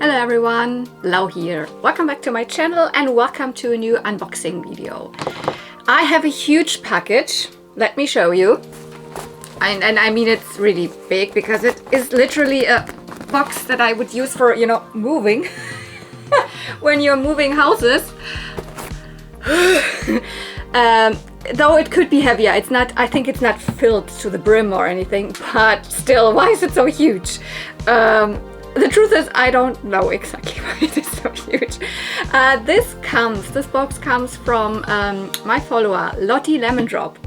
Hello everyone, Lau here. Welcome back to my channel and welcome to a new unboxing video. I have a huge package. Let me show you. And I mean it's really big because it is literally a box that I would use for, moving. When you're moving houses. Though it could be heavier. It's not, I think it's not filled to the brim or anything, but still, why is it so huge? The truth is, I don't know exactly why it is so huge. This box comes from my follower, Lottie Lemon Drop.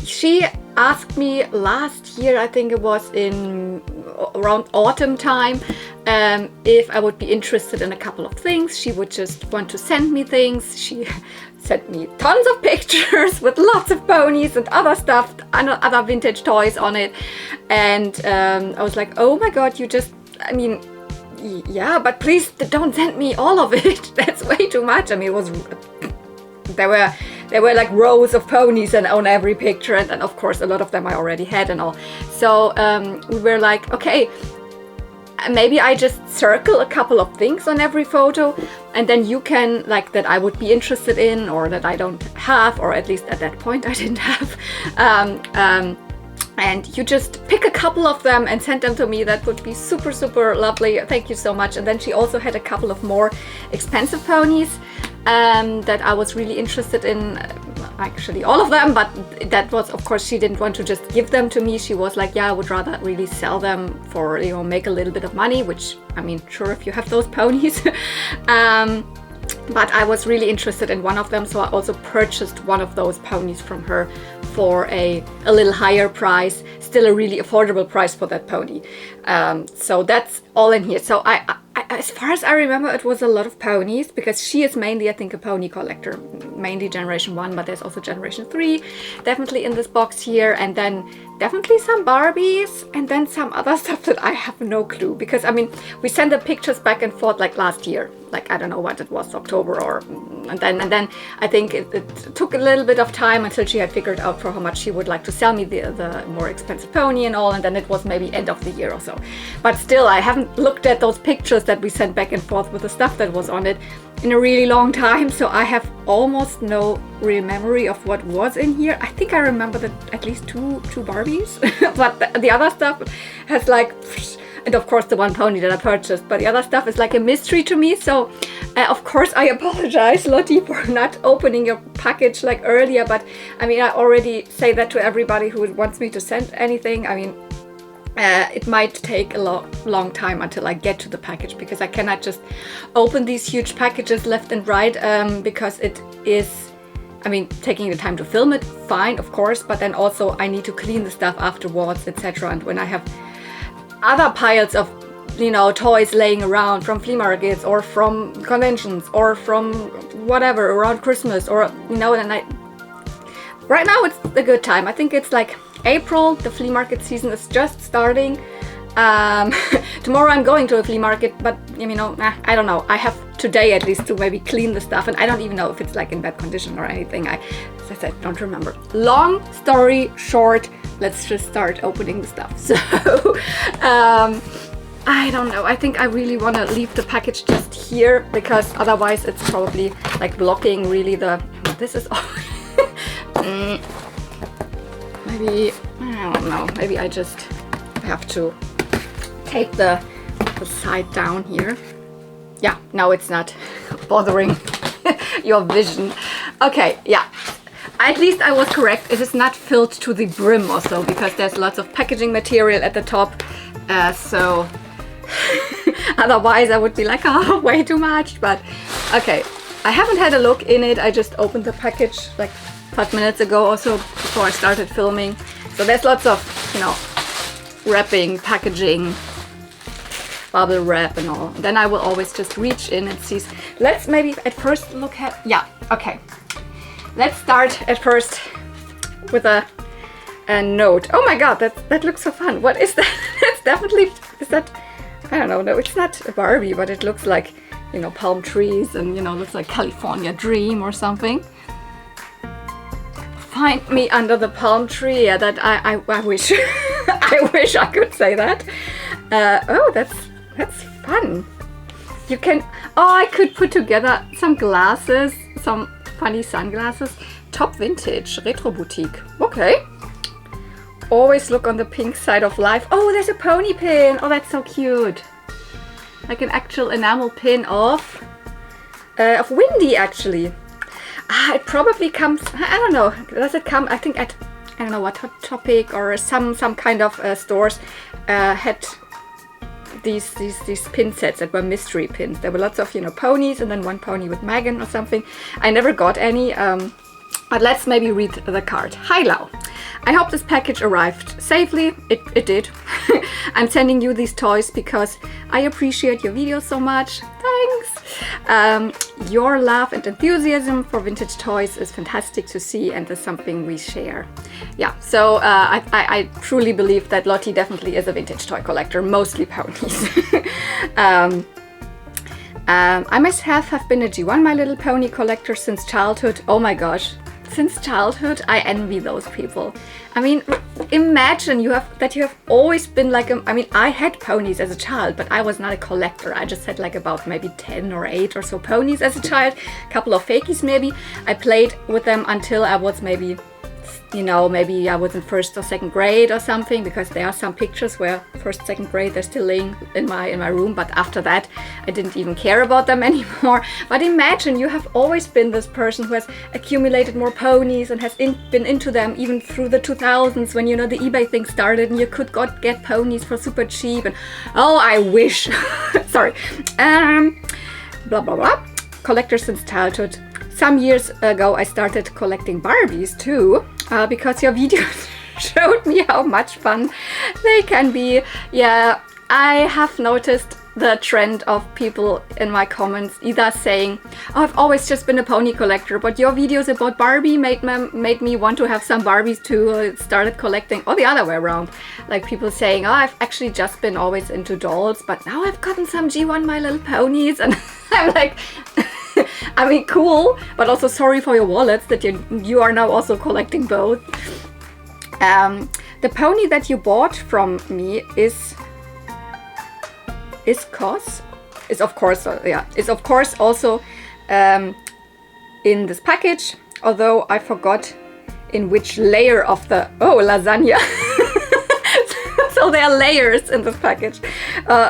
She asked me last year, I think it was in around autumn time, if I would be interested in a couple of things. She would just want to send me things. She sent me tons of pictures with lots of ponies and other stuff, other vintage toys on it. And I was like, oh my god, yeah, but please don't send me all of it. That's way too much. I mean, there were like rows of ponies and on every picture, and of course a lot of them I already had and all. So we were like, okay, maybe I just circle a couple of things on every photo, and then you can, like, that I would be interested in, or that I don't have, or at least at that point I didn't have, and you just pick a couple of them and send them to me. That would be super, super lovely. Thank you so much. And then she also had a couple of more expensive ponies that I was really interested in. Actually all of them, but that was, of course, she didn't want to just give them to me. She was like, yeah, I would rather really sell them for, make a little bit of money, which, I mean, sure, if you have those ponies. But I was really interested in one of them, so I also purchased one of those ponies from her for a little higher price, still a really affordable price for that pony. So that's all in here. So I as far as I remember, it was a lot of ponies, because she is mainly, I think, a pony collector, mainly generation 1, but there's also generation 3 definitely in this box here, and then definitely some Barbies, and then some other stuff that I have no clue, because I mean, we sent the pictures back and forth like last year, like I don't know what it was, October, or and then I think it took a little bit of time until she had figured out for how much she would like to sell me the more expensive pony and all, and then it was maybe end of the year or so. But still, I haven't looked at those pictures that we sent back and forth with the stuff that was on it in a really long time, so I have almost no real memory of what was in here. I think I remember that at least two Barbies, but the other stuff has like, and of course the one pony that I purchased, but the other stuff is like a mystery to me. So of course I apologize, Lottie, for not opening your package like earlier, but I mean, I already say that to everybody who wants me to send anything. I mean, it might take a long time until I get to the package, because I cannot just open these huge packages left and right, because it is, I mean, taking the time to film it, fine, of course, but then also I need to clean the stuff afterwards, etc. And when I have other piles of, toys laying around from flea markets or from conventions or from whatever around Christmas, or, and right now it's a good time. I think it's like April, the flea market season is just starting. Tomorrow I'm going to a flea market, but I don't know. I have today at least to maybe clean the stuff, and I don't even know if it's like in bad condition or anything. As I said, don't remember. Long story short, let's just start opening the stuff. So I don't know. I think I really want to leave the package just here, because otherwise it's probably like blocking really this is all. Maybe, I don't know, maybe I just have to take the side down here. Yeah, now it's not bothering your vision. Okay, yeah, at least I was correct. It is not filled to the brim or so, because there's lots of packaging material at the top. So otherwise I would be like, oh, way too much. But okay, I haven't had a look in it. I just opened the package like 5 minutes ago or so, before I started filming. So there's lots of, wrapping, packaging, bubble wrap and all. Then I will always just reach in and see. Let's maybe at first look at, yeah, okay. Let's start at first with a note. Oh my god, that looks so fun. What is that? That's definitely, is that, I don't know, no, it's not a Barbie, but it looks like, palm trees and, looks like California Dream or something. Find me under the palm tree. Yeah, that I wish I wish I could say that. Oh, that's that's fun. You can, oh, I could put together some glasses, some funny sunglasses. Top vintage, retro boutique. Okay. Always look on the pink side of life. Oh, there's a pony pin. Oh, that's so cute. Like an actual enamel pin of Windy, actually. It probably comes, I don't know. Does it come, I think at, I don't know what, Hot Topic or some kind of stores had these pin sets that were mystery pins. There were lots of, you know, ponies and then one pony with Megan or something. I never got any, but let's maybe read the card. Hi Lau, I hope this package arrived safely. It did. I'm sending you these toys because I appreciate your videos so much. Thanks. Your love and enthusiasm for vintage toys is fantastic to see and is something we share. Yeah, so I truly believe that Lottie definitely is a vintage toy collector, mostly ponies. I myself have been a G1 My Little Pony collector since childhood. Oh my gosh, since childhood, I envy those people. I mean, imagine you have always been like I mean, I had ponies as a child, but I was not a collector. I just had like about maybe 10 or 8 or so ponies as a child, a couple of fakies maybe. I played with them until I was maybe, you know, maybe I was in 1st or 2nd grade or something, because there are some pictures where 1st, 2nd grade they're still laying in my room, but after that I didn't even care about them anymore. But imagine you have always been this person who has accumulated more ponies and has been into them even through the 2000s, when, you know, the eBay thing started and you could get ponies for super cheap, and oh, I wish. Sorry. Blah blah blah. Collector since childhood. Some years ago I started collecting Barbies too, because your videos showed me how much fun they can be. Yeah, I have noticed the trend of people in my comments either saying, oh, I've always just been a pony collector, but your videos about Barbie made me want to have some Barbies too, started collecting, or the other way around. Like people saying, oh, I've actually just been always into dolls, but now I've gotten some G1 My Little Ponies, and I'm like, I mean, cool, but also sorry for your wallets that you are now also collecting both. The pony that you bought from me is of course also in this package, although I forgot in which layer of the lasagna. So there are layers in this package.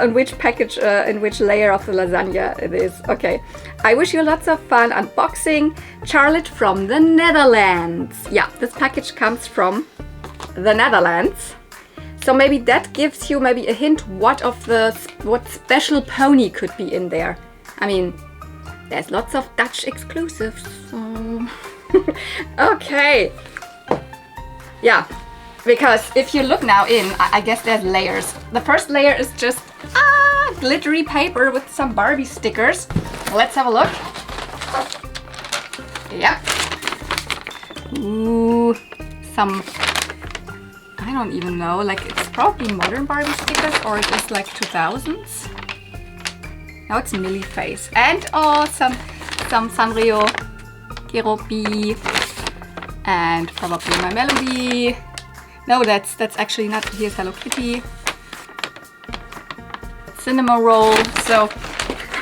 In which layer of the lasagna it is. Okay. I wish you lots of fun unboxing. Charlotte from the Netherlands. Yeah, this package comes from the Netherlands. So maybe that gives you maybe a hint what special pony could be in there. I mean, there's lots of Dutch exclusives. So. Okay. Yeah. Because if you look now in, I guess there's layers. The first layer is just glittery paper with some Barbie stickers. Let's have a look. Yeah. Ooh, some, I don't even know, like it's probably modern Barbie stickers, or it is like 2000s. Now it's Millie face. And some Sanrio, Keropi, and probably my Melody. No, that's actually not. Here's Hello Kitty. Cinema roll. So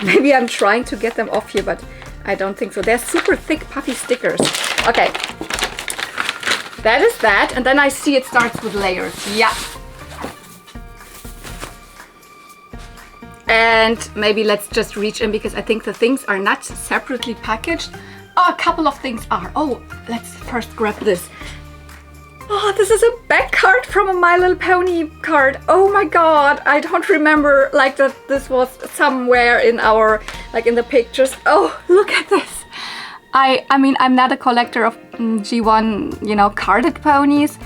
maybe I'm trying to get them off here, but I don't think so. They're super thick, puffy stickers. Okay. That is that. And then I see it starts with layers. Yeah. And maybe let's just reach in, because I think the things are not separately packaged. Oh, a couple of things are. Oh, let's first grab this. Oh, this is a back card from a My Little Pony card. Oh my god, I don't remember like that this was somewhere in our, like in the pictures. Oh, look at this. I mean, I'm not a collector of G1, you know, carded ponies.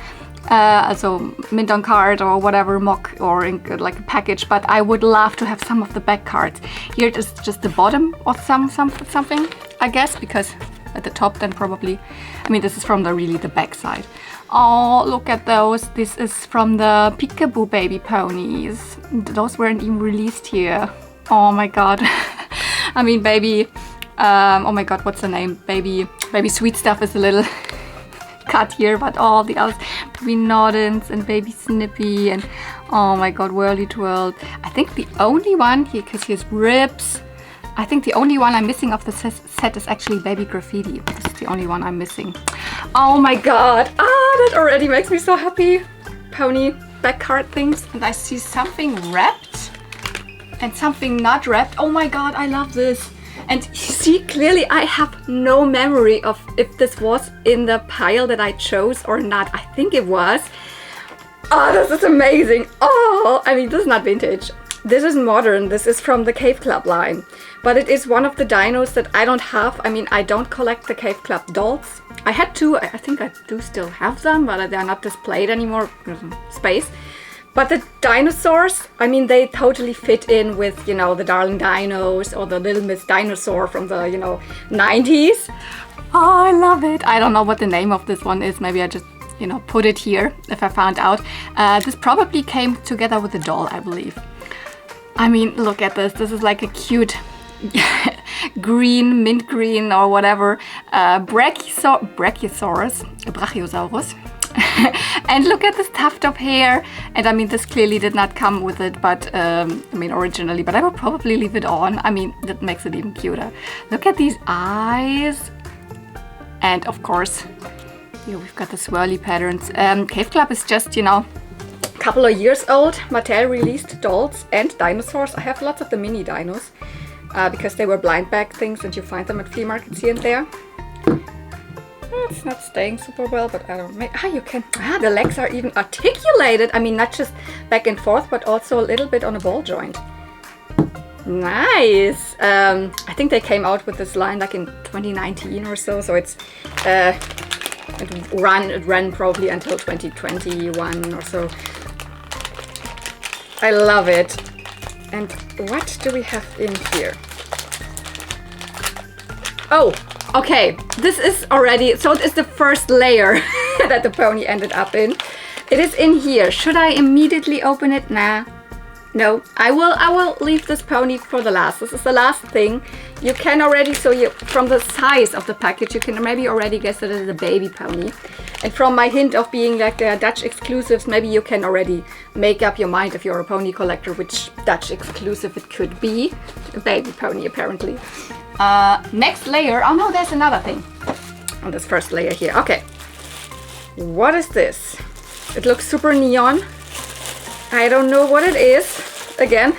Also mint on card or whatever, mock or in like a package, but I would love to have some of the back cards. Here it is just the bottom of something, I guess, because at the top then probably, I mean, this is from the back side. Oh, look at those. This is from the Peekaboo baby ponies. Those weren't even released here. Oh my god. I mean, baby, oh my god, what's the name? Baby Sweet Stuff is a little cut here, but all the others, Baby Noddins and Baby Snippy, and Oh my god, whirly twirl. I think the only one here, because here's ribs. I think the only one I'm missing of the set is actually Baby Graffiti. This is the only one I'm missing. Oh my god. That already makes me so happy. Pony back card things. And I see something wrapped and something not wrapped. Oh my god, I love this. And you see, clearly I have no memory of if this was in the pile that I chose or not. I think it was. Oh, this is amazing. Oh, I mean, this is not vintage. This is modern. This is from the Cave Club line. But it is one of the dinos that I don't have. I mean, I don't collect the Cave Club dolls. I had two. I think I do still have them, but they're not displayed anymore. Space. But the dinosaurs, I mean, they totally fit in with, you know, the Darling Dinos or the Little Miss Dinosaur from the, you know, 90s. Oh, I love it. I don't know what the name of this one is. Maybe I just, you know, put it here if I found out. This probably came together with the doll, I believe. I mean, look at this. This is like a cute green, mint green or whatever, Brachiosaurus. And look at this tuft of hair. And I mean, this clearly did not come with it, but I mean, originally, but I would probably leave it on. I mean, that makes it even cuter. Look at these eyes. And of course, here we've got the swirly patterns. Cave Club is just, you know, a couple of years old. Mattel released dolls and dinosaurs. I have lots of the mini dinos because they were blind bag things and you find them at flea markets here and there. It's not staying super well, but I don't know. You can. The legs are even articulated. I mean, not just back and forth, but also a little bit on a ball joint. Nice. I think they came out with this line like in 2019 or so. So it's it ran probably until 2021 or so. I love it. And what do we have in here? Oh, okay. This is already, so it is the first layer that the pony ended up in. It is in here. Should I immediately open it? Nah. No, I will leave this pony for the last. This is the last thing. You can already, so you, from the size of the package, you can maybe already guess that it is a baby pony. And from my hint of being like the Dutch exclusives, maybe you can already make up your mind if you're a pony collector, which Dutch exclusive it could be. A baby pony, apparently. Next layer. Oh no, there's another thing on this first layer here. Okay. What is this? It looks super neon. I don't know what it is. Again,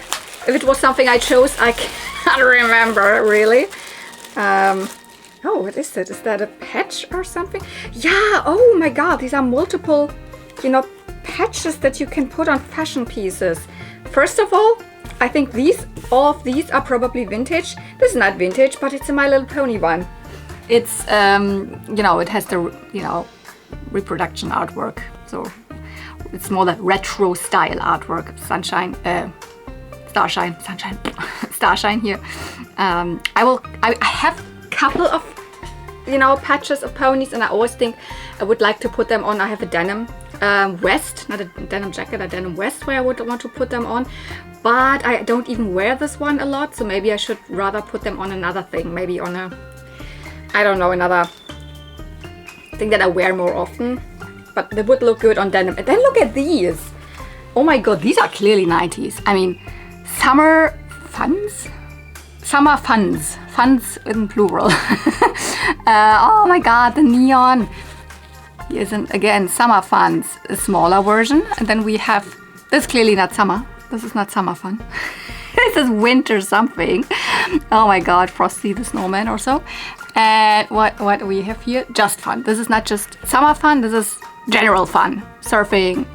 if it was something I chose, I can't remember really. Oh, what is that? Is that a patch or something? Yeah, oh my god, these are multiple, you know, patches that you can put on fashion pieces. First of all, I think all of these are probably vintage. This is not vintage, but it's a My Little Pony one. It's, you know, it has the, you know, reproduction artwork. So it's more the retro style artwork. Starshine here. I have a couple of, you know, patches of ponies, and I always think I would like to put them on. I have a denim vest, not a denim jacket, a denim vest where I would want to put them on. But I don't even wear this one a lot, so maybe I should rather put them on another thing. Maybe on a, I don't know, another thing that I wear more often. But they would look good on denim. And then look at these. Oh my god, these are clearly 90s. I mean, summer funs? Summer funs. Funs in plural. Oh my god, the neon. Here's again, summer funs, a smaller version. And then we have, this is clearly not summer. This is not summer fun. This is winter something. Oh my god, Frosty the Snowman or so. And what do we have here? Just fun. This is not just summer fun, this is general fun. Surfing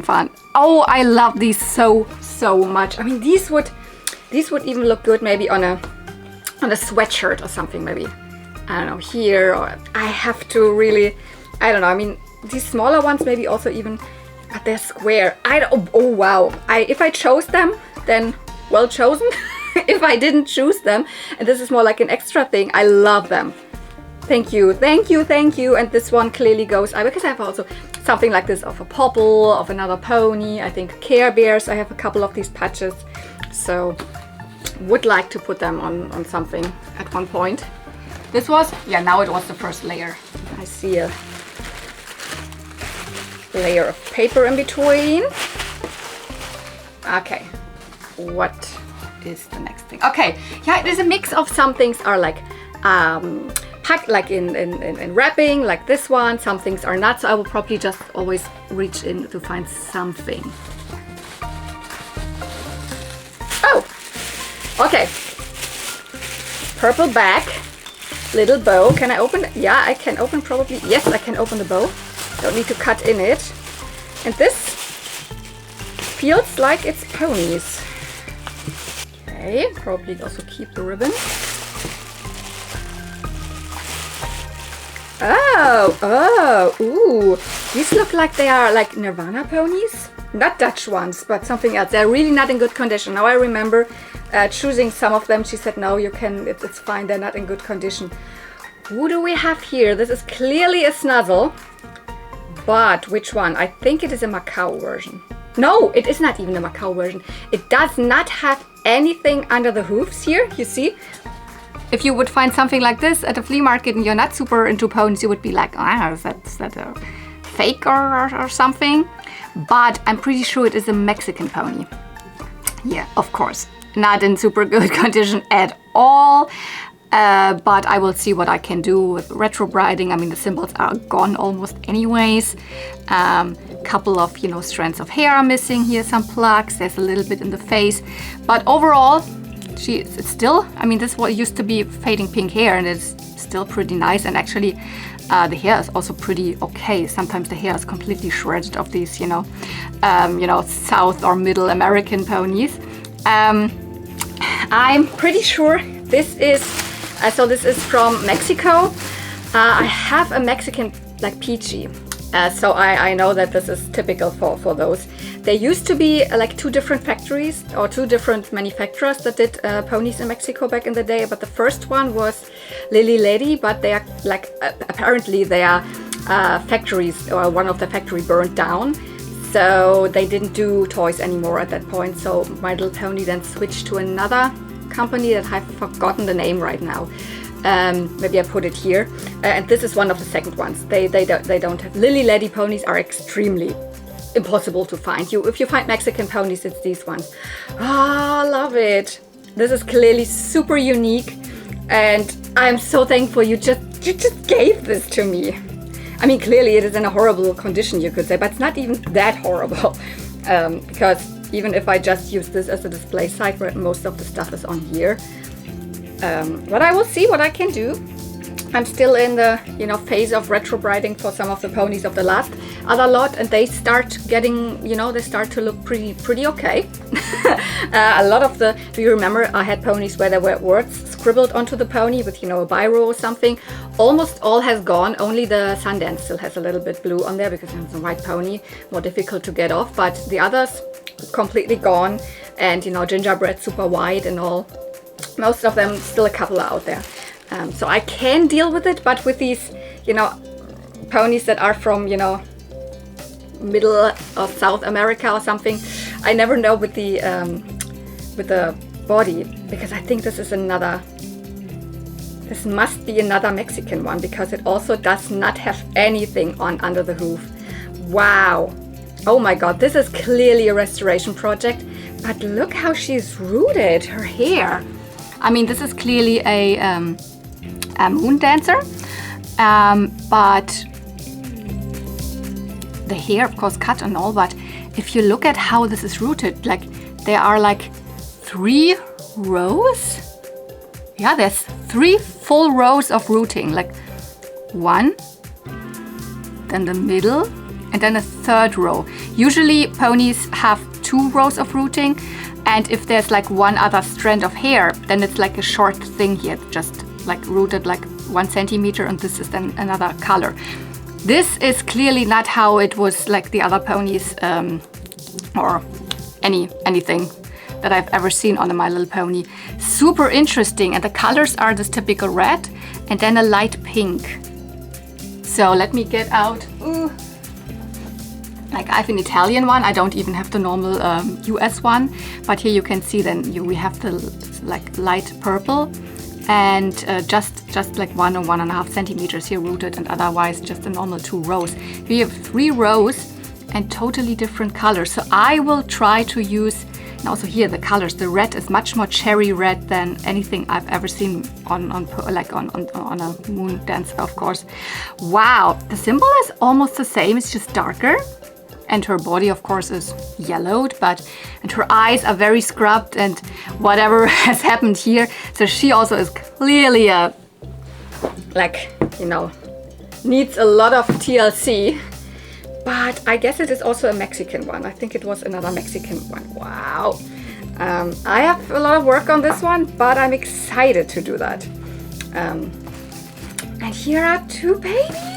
fun. Oh, I love these so much. I mean, these would even look good maybe on a sweatshirt or something, maybe. I don't know, here, or I have to really, I don't know. I mean, these smaller ones maybe also even, but they're square. Oh wow. If I chose them, then well chosen. If I didn't choose them, and this is more like an extra thing, I love them. Thank you, thank you, thank you. And this one clearly goes, because I have also something like this of a Popple, of another pony. I think Care Bears, I have a couple of these patches. So would like to put them on something at one point. This was, yeah, now it was the first layer. I see a layer of paper in between. Okay, what is the next thing? Okay, yeah, it is a mix of some things are like packed like in wrapping, like this one. Some things are not, so I will probably just always reach in to find something. Oh, okay. Purple bag, little bow. Can I open it? Yeah, I can open probably. Yes, I can open the bow. Don't need to cut in it. And this feels like it's ponies. Okay, probably also keep the ribbon. Oh, ooh. These look like they are like Nirvana ponies. Not Dutch ones, but something else. They're really not in good condition. Now I remember choosing some of them. She said, no, you can, it's fine. They're not in good condition. Who do we have here? This is clearly a snuzzle. But which one? I think it is a Macau version. No, it is not even a Macau version. It does not have anything under the hoofs here, you see? If you would find something like this at a flea market and you're not super into ponies, you would be like, is that a fake or something? But I'm pretty sure it is a Mexican pony. Yeah, of course. Not in super good condition at all. But I will see what I can do with retro briding. I mean, the symbols are gone almost anyways. Couple of, strands of hair are missing here, some plugs. There's a little bit in the face. But overall, it's still, I mean, this what used to be fading pink hair, and it's still pretty nice. And actually, the hair is also pretty okay. Sometimes the hair is completely shredded of these, South or Middle American ponies. I'm pretty sure this is, so this is from Mexico. I have a Mexican, like peachy. So I know that this is typical for those. There used to be like two different factories or two different manufacturers that did ponies in Mexico back in the day. But the first one was Lily Lady, but they are like, apparently they are factories, or one of the factory burned down. So they didn't do toys anymore at that point. So My Little Pony then switched to another company that I've forgotten the name right now. Maybe I put it here. And this is one of the second ones. They don't have. Lily Lady ponies are extremely impossible to find. If you find Mexican ponies, it's these ones. Ah, love it. This is clearly super unique, and I'm so thankful you just gave this to me. I mean, clearly it is in a horrible condition, you could say, but it's not even that horrible. Because even if I just use this as a display site, where most of the stuff is on here. But I will see what I can do. I'm still in the phase of retro briding for some of the ponies of the last other lot, and they start getting, they start to look pretty okay. A lot of the, do you remember I had ponies where there were words scribbled onto the pony with, a biro or something? Almost all has gone. Only the Sundance still has a little bit blue on there because it's a white pony, more difficult to get off. But the others completely gone, and gingerbread super white and all. Most of them, still a couple are out there. So I can deal with it, but with these, ponies that are from, Middle or South America or something, I never know with the body, because I think this must be another Mexican one, because it also does not have anything on under the hoof. Wow. Oh my God, this is clearly a restoration project, but look how she's rooted her hair. I mean, this is clearly a moon dancer, but the hair, of course, cut and all. But if you look at how this is rooted, like there are like 3 rows. Yeah, there's 3 full rows of rooting, like 1, then the middle, and then a 3rd row. Usually ponies have 2 rows of rooting. And if there's like 1 other strand of hair, then it's like a short thing here, just like rooted like 1 centimeter, and this is then another color. This is clearly not how it was like the other ponies, or anything that I've ever seen on a My Little Pony. Super interesting, and the colors are this typical red and then a light pink. So let me get out. Ooh. Like I have an Italian one. I don't even have the normal US one, but here you can see then we have the like light purple, and just like 1 or 1.5 centimeters here rooted, and otherwise just a normal 2 rows. We have 3 rows, and totally different colors. So I will try to use, and also here the colors, the red is much more cherry red than anything I've ever seen on a moon dancer, of course. Wow, the symbol is almost the same, it's just darker. And her body, of course, is yellowed, and her eyes are very scrubbed and whatever has happened here. So she also is clearly needs a lot of TLC. But I guess it is also a Mexican one. I think it was another Mexican one. Wow. I have a lot of work on this one, but I'm excited to do that. And here are 2 babies.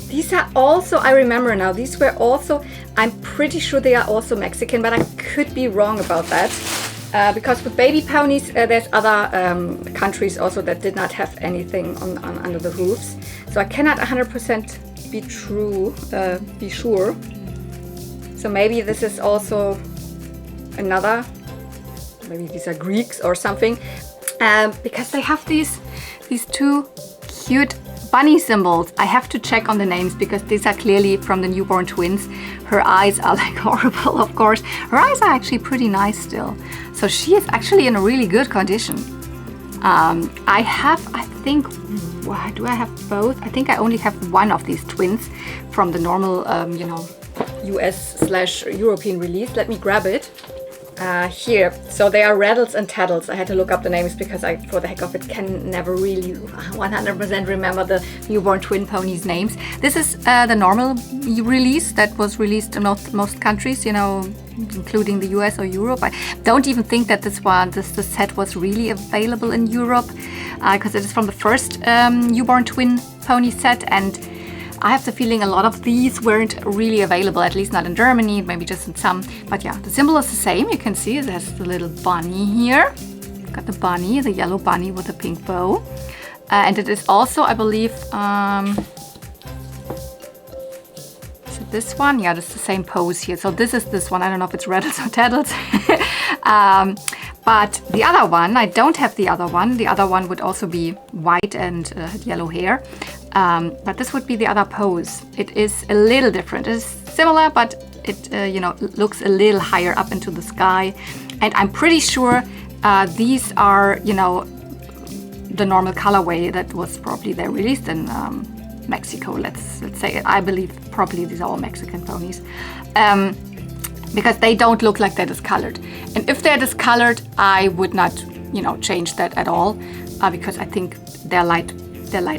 These are also, I remember now, these were also, I'm pretty sure they are also Mexican, but I could be wrong about that. Because with baby ponies, there's other countries also that did not have anything on under the hoofs. So I cannot 100% be sure. So maybe this is also another, maybe these are Greeks or something. Because they have these 2 cute bunny symbols. I have to check on the names because these are clearly from the newborn twins. Her eyes are like horrible, of course. Her eyes are actually pretty nice still. So she is actually in a really good condition. I think, do I have both? I think I only have one of these twins from the normal, US/European release. Let me grab it. Here, so they are Rattles and Tattles. I had to look up the names because I, for the heck of it, can never really 100% remember the newborn twin ponies' names. This is the normal release that was released in most countries, including the US or Europe. I don't even think that this set was really available in Europe because it is from the first newborn twin pony set, and I have the feeling a lot of these weren't really available, at least not in Germany, maybe just in some. But yeah, the symbol is the same. You can see it has the little bunny here. Got the bunny, the yellow bunny with the pink bow. And it is also, I believe, is it this one? Yeah, it's the same pose here. So this is this one. I don't know if it's Rattles or Tattles. But the other one, I don't have the other one. The other one would also be white and yellow hair. But this would be the other pose. It is a little different. It's similar, but it looks a little higher up into the sky. And I'm pretty sure these are, the normal colorway that was probably there released in Mexico. Let's say, I believe probably these are all Mexican ponies. Because they don't look like they're discolored. And if they're discolored, I would not, change that at all, because I think they're light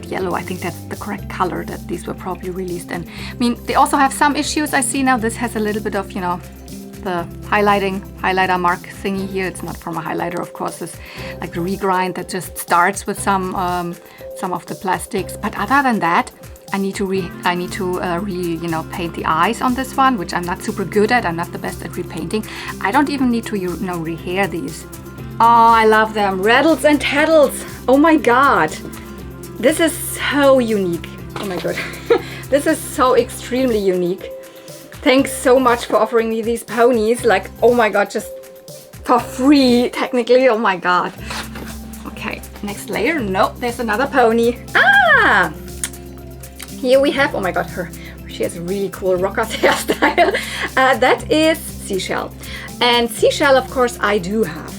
yellow. I think that's the correct color that these were probably released in. I mean, they also have some issues. I see now this has a little bit of, the highlighter mark thingy here. It's not from a highlighter, of course. It's like the regrind that just starts with some of the plastics. But other than that, I need to paint the eyes on this one, which I'm not super good at. I'm not the best at repainting. I don't even need to, rehair these. Oh, I love them. Rattles and Tattles. Oh my God. This is so unique. Oh my God. This is so extremely unique. Thanks so much for offering me these ponies. Like, oh my God, just for free, technically. Oh my God. Okay, next layer. Nope, there's another pony. Ah! Here we have, oh my God, she has a really cool rocker hairstyle. That is Seashell. And Seashell, of course, I do have.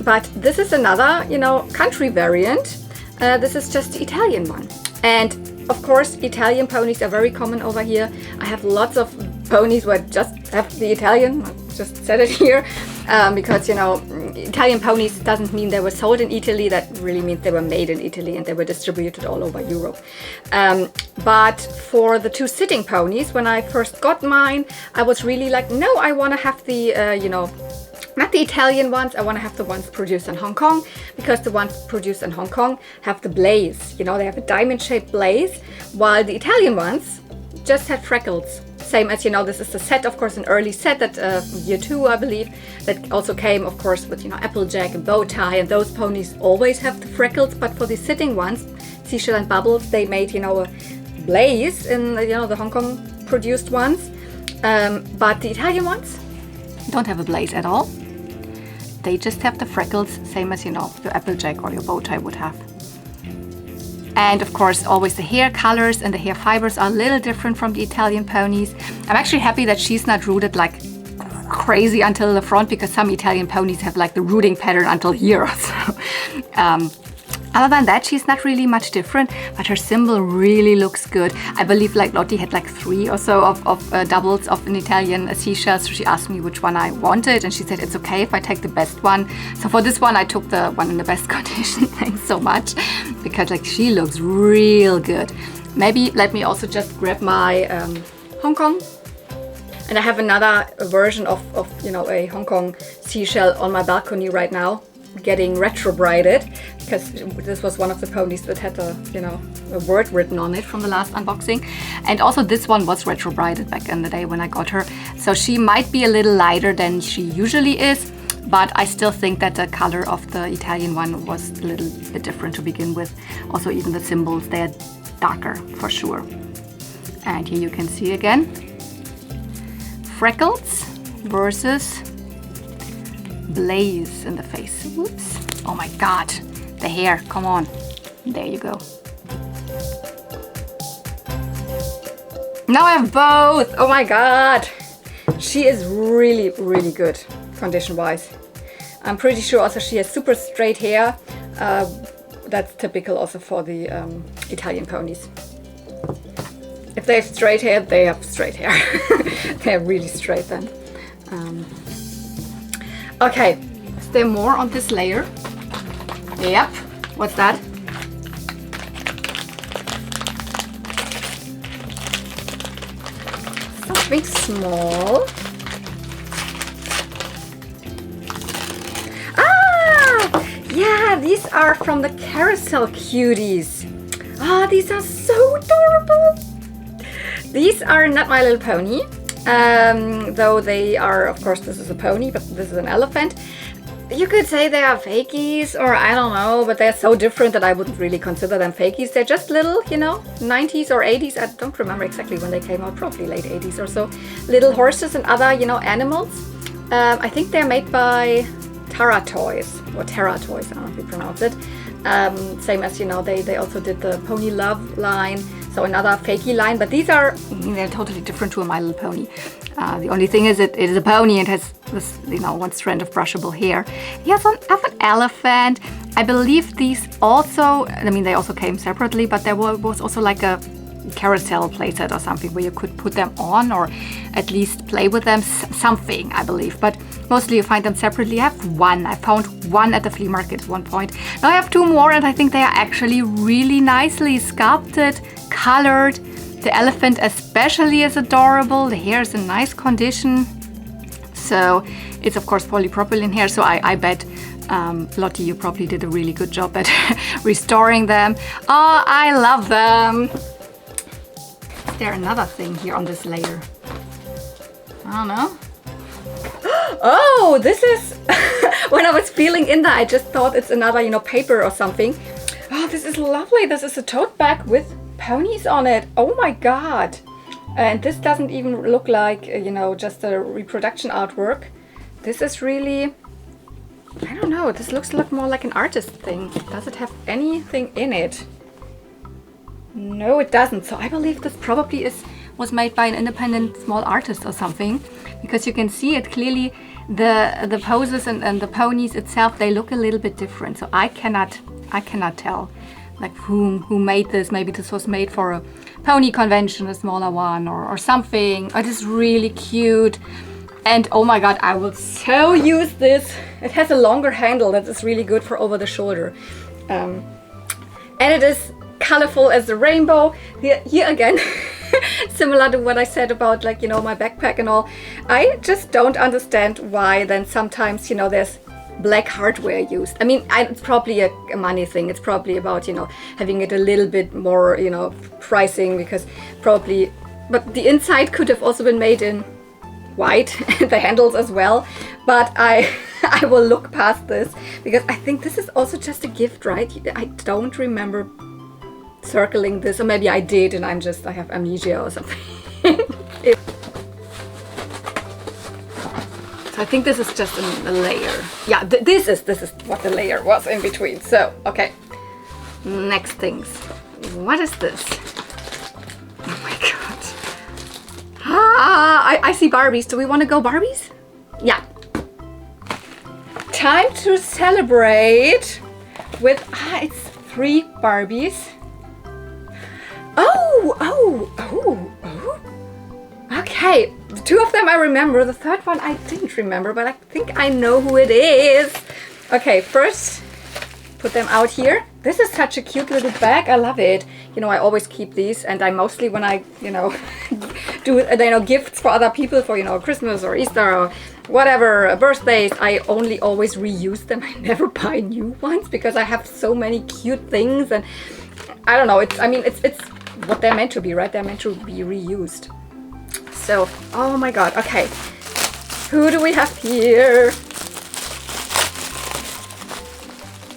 But this is another, country variant. This is just the Italian one. And of course, Italian ponies are very common over here. I have lots of ponies where I just have the Italian. I just said it here. Because, Italian ponies doesn't mean they were sold in Italy. That really means they were made in Italy and they were distributed all over Europe. But for the 2 sitting ponies, when I first got mine, I was really like, no, I want to have the, not the Italian ones. I want to have the ones produced in Hong Kong, because the ones produced in Hong Kong have the blaze. They have a diamond-shaped blaze, while the Italian ones just had freckles. Same as, this is the set, of course, an early set that year 2, I believe, that also came, of course, with, Applejack and bow tie, and those ponies always have the freckles. But for the sitting ones, Seashell and Bubbles, they made, a blaze in, the Hong Kong produced ones. But the Italian ones don't have a blaze at all. They just have the freckles, same as, your Applejack or your bow tie would have. And of course, always the hair colors and the hair fibers are a little different from the Italian ponies. I'm actually happy that she's not rooted like crazy until the front, because some Italian ponies have like the rooting pattern until here. So, other than that, she's not really much different, but her symbol really looks good. I believe like Lottie had like 3 or so of doubles of an Italian seashell. So she asked me which one I wanted, and she said it's okay if I take the best one. So for this one, I took the one in the best condition. Thanks so much, because like she looks real good. Maybe let me also just grab my Hong Kong. And I have another version of you know, a Hong Kong seashell on my balcony right now, getting retrobrided, because this was one of the ponies that had a, you know, a word written on it from the last unboxing. And also this one was retrobrided back in the day when I got her. So she might be a little lighter than she usually is, but I still think that the color of the Italian one was a little bit different to begin with. Also, even the symbols, they're darker for sure. And here you can see again, freckles versus blaze in the face. Whoops. Oh my god. The hair. Come on. There you go. Now I have both. Oh my god. She is really, really good condition-wise. I'm pretty sure also she has super straight hair. That's typical also for the Italian ponies. If they have straight hair, they have straight hair. They're really straight then. Okay, is there more on this layer? Yep. What's that? Something small. Ah! Yeah, these are from the Carousel Cuties. Ah, these are so adorable. These are not My Little Pony, though they are, of course, this is a pony, but this is an elephant. You could say they are fakies, or I don't know, but they're so different that I wouldn't really consider them fakies. They're just little, you know, 90s or 80s, I don't remember exactly when they came out, probably late 80s or so. Little horses and other, you know, animals. I think they're made by Tara Toys, or Terra Toys, I don't know if you pronounce it. Same as, you know, they also did the Pony Love line. So another fakey line, but these are, they're totally different to a My Little Pony. The only thing is it is a pony and has this, you know, one strand of brushable hair. He has an elephant. I believe these also, I mean, they also came separately, but there was also like a carousel playset or something where you could put them on or at least play with them, something, I believe. But mostly you find them separately. I have one. I found one at the flea market at one point. Now I have 2 more, and I think they are actually really nicely sculpted, colored. The elephant especially is adorable. The hair is in nice condition. So it's of course polypropylene hair. So I bet Lottie, you probably did a really good job at restoring them. Oh, I love them. Is there another thing here on this layer? I don't know. Oh, this is, when I was feeling in there, I just thought it's another, you know, paper or something. Oh, this is lovely. This is a tote bag with ponies on it. Oh my god. And this doesn't even look like, you know, just a reproduction artwork. This is really, I don't know, this looks more like an artist thing. Does it have anything in it? No, it doesn't. So I believe this probably was made by an independent small artist or something, because you can see it clearly. The poses and the ponies itself, they look a little bit different. So I cannot tell like who made this. Maybe this was made for a pony convention, a smaller one or something. It is really cute. And oh my god, I will so use this. It has a longer handle that is really good for over the shoulder. And it is colorful as the rainbow. Here again, similar to what I said about, like, you know, my backpack and all. I just don't understand why then sometimes, you know, there's black hardware used. I mean, it's probably a money thing. It's probably about, you know, having it a little bit more, you know, pricing, because probably, but the inside could have also been made in white, the handles as well. But I will look past this, because I think this is also just a gift, right? I don't remember circling this, or maybe I did and I have amnesia or something. So I think this is just a layer. Yeah, this is what the layer was in between. So, okay, next things. What is this? Oh my god. Ah, I see Barbies. Do we want to go Barbies? Yeah. Time to celebrate with, it's 3 Barbies. Oh. Okay, 2 of them I remember. The 3rd one I didn't remember, but I think I know who it is. Okay, first, put them out here. This is such a cute little bag. I love it. You know, I always keep these, and I mostly, when I, you know, do, you know, gifts for other people for, you know, Christmas or Easter or whatever, birthdays, I only always reuse them. I never buy new ones because I have so many cute things, and I don't know, it's what they're meant to be, right? They're meant to be reused. So, oh my god, okay. Who do we have here?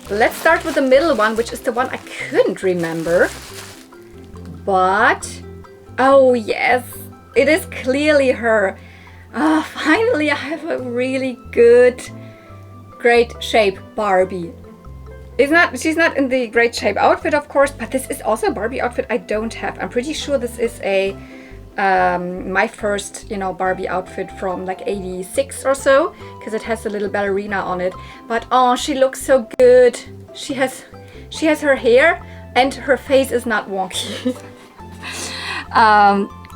Let's start with the middle one, which is the one I couldn't remember. But, oh yes, it is clearly her. Oh, finally I have a really good, great shape Barbie. She's not in the great shape outfit, of course, but this is also a Barbie outfit I don't have. I'm pretty sure this is a my first, you know, Barbie outfit from like 86 or so, because it has a little ballerina on it. But oh, she looks so good. She has her hair and her face is not wonky.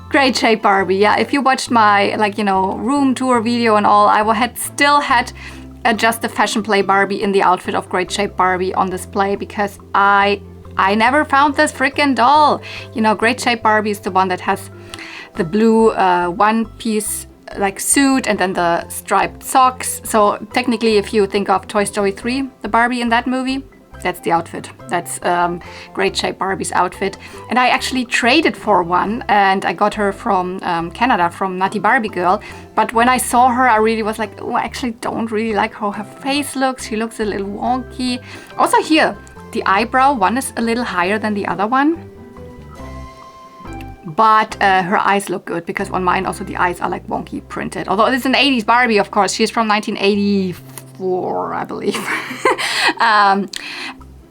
Great shape Barbie. Yeah, if you watched my, like, you know, room tour video and all, I still had just a Fashion Play Barbie in the outfit of Great Shape Barbie on display, because I never found this freaking doll. You know, Great Shape Barbie is the one that has the blue one-piece like suit and then the striped socks. So technically, if you think of Toy Story 3, the Barbie in that movie, that's the outfit. That's Great Shape Barbie's outfit. And I actually traded for one, and I got her from Canada, from Nutty Barbie Girl. But when I saw her, I really was like, oh, I actually don't really like how her face looks. She looks a little wonky. Also here, the eyebrow, one is a little higher than the other one. But her eyes look good, because on mine also the eyes are like wonky printed. Although it's an 80s Barbie, of course. She's from 1984, I believe.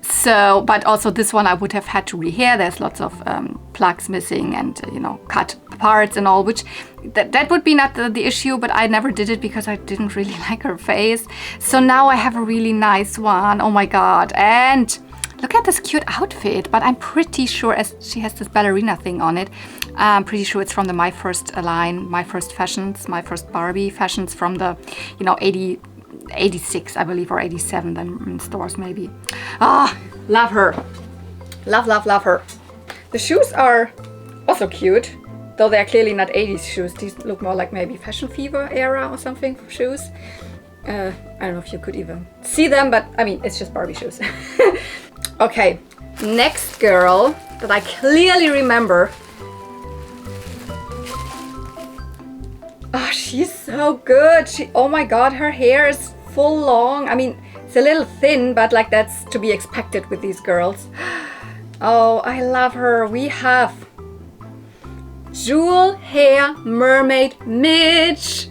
So, but also this one I would have had to rehair. There's lots of plugs missing and, you know, cut parts and all, which that would be not the issue, but I never did it because I didn't really like her face. So now I have a really nice one. Oh my god. And look at this cute outfit, but I'm pretty sure, as she has this ballerina thing on it, I'm pretty sure it's from the My First line, My First Fashions, My First Barbie fashions from the, you know, 86, I believe, or 87, then in stores maybe. Ah, love her. Love her. The shoes are also cute, though they're clearly not 80s shoes. These look more like maybe Fashion Fever era or something for shoes. I don't know if you could even see them, but I mean, it's just Barbie shoes. Okay, next girl that I clearly remember. Oh, she's so good. Oh my god, her hair is full long. I mean, it's a little thin, but like that's to be expected with these girls. Oh, I love her. We have Jewel Hair Mermaid Midge.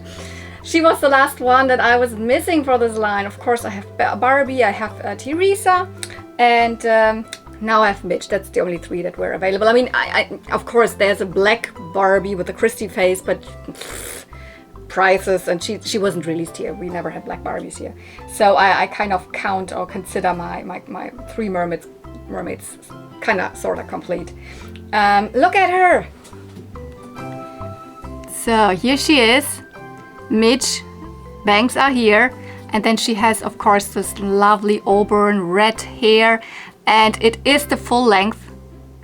She was the last one that I was missing for this line. Of course, I have Barbie, I have Teresa, and now I have Midge. That's the only 3 that were available. I mean, I of course, there's a black Barbie with a Christie face, but prices, and she wasn't released here. We never had black Barbies here. So I kind of count or consider my 3 mermaids kind of sort of complete. Look at her. So here she is. Midge, bangs are here, and then she has, of course, this lovely auburn red hair, and it is the full length.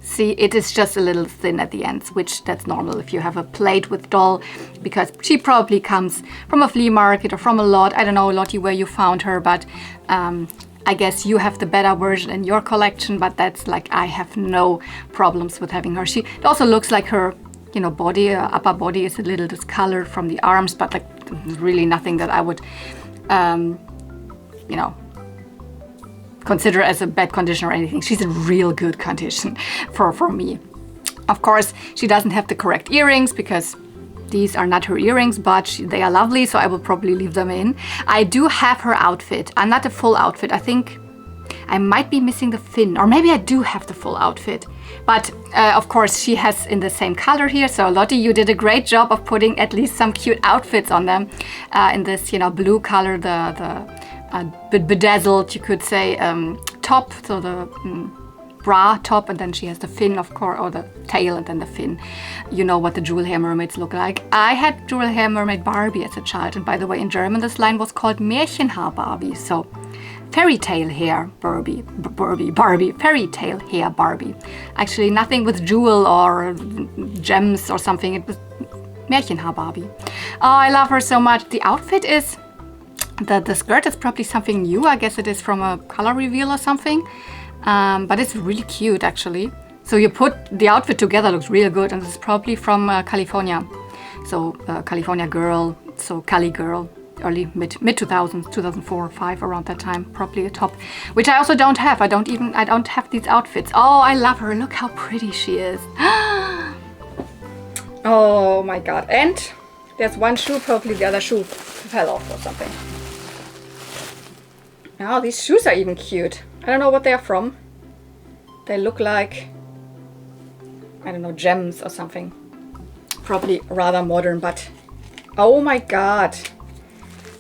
See, it is just a little thin at the ends, which that's normal if you have a plate with doll, because she probably comes from a flea market or from a lot. I don't know, Lottie, where you found her, but I guess you have the better version in your collection, but that's like, I have no problems with having her. It also looks like her, you know, body, upper body is a little discolored from the arms, but like really nothing that I would, you know, consider as a bad condition or anything. She's in real good condition for me. Of course, she doesn't have the correct earrings because these are not her earrings, but they are lovely, so I will probably leave them in. I do have her outfit. Not a full outfit. I think I might be missing the fin, or maybe I do have the full outfit. But of course she has in the same color here. So Lottie, you did a great job of putting at least some cute outfits on them in this, you know, blue color, the bedazzled, you could say, top, so the bra top, and then she has the fin, of course, or the tail and then the fin. You know what the jewel hair mermaids look like. I had jewel hair mermaid Barbie as a child, and by the way, in German this line was called Märchenhaar Barbie, so fairy tale hair Barbie, fairy tale hair Barbie. Actually nothing with jewel or gems or something, it was Märchenhaar Barbie. Oh, I love her so much. The outfit is, the skirt is probably something new. I guess it is from a color reveal or something. But it's really cute actually. So you put the outfit together, looks really good, and it's probably from California. So California girl, so Cali girl, early mid 2000s, 2004 or 5, around that time, probably a top, which I also don't have. I don't have these outfits. Oh, I love her. Look how pretty she is. Oh my god. And there's one shoe, probably the other shoe fell off or something. Oh, these shoes are even cute. I don't know what they are from. They look like, I don't know, gems or something. Probably rather modern, but oh my god.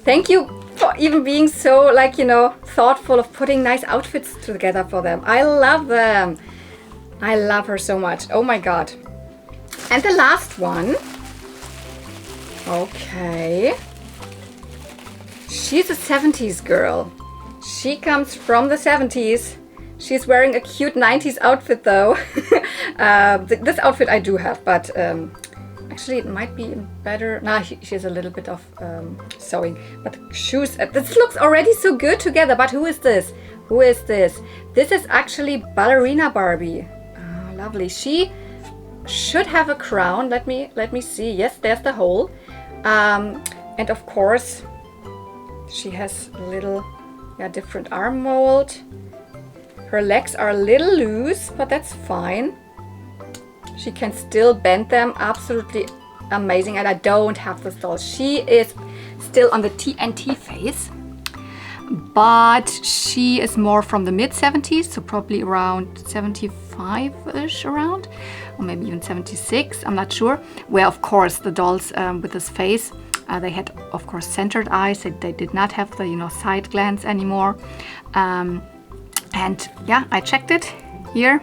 Thank you for even being so, like, you know, thoughtful of putting nice outfits together for them. I love them. I love her so much. Oh my god. And the last one. Okay. She's a 70s girl. She comes from the 70s. She's wearing a cute 90s outfit though. This outfit I do have, but actually it might be better. Nah, she has a little bit of sewing. But the shoes, this looks already so good together. But who is this? Who is this? This is actually Ballerina Barbie. Oh, lovely. She should have a crown. Let me see. Yes, there's the hole. And of course, she has a little, different arm mold. Her legs are a little loose, but that's fine. She can still bend them. Absolutely amazing. And I don't have this doll. She is still on the TNT phase, but she is more from the mid 70s, so probably around 75-ish around, or maybe even 76, I'm not sure. Where of course the dolls with this face, they had of course centered eyes. They did not have the side glance anymore. And yeah, I checked it here.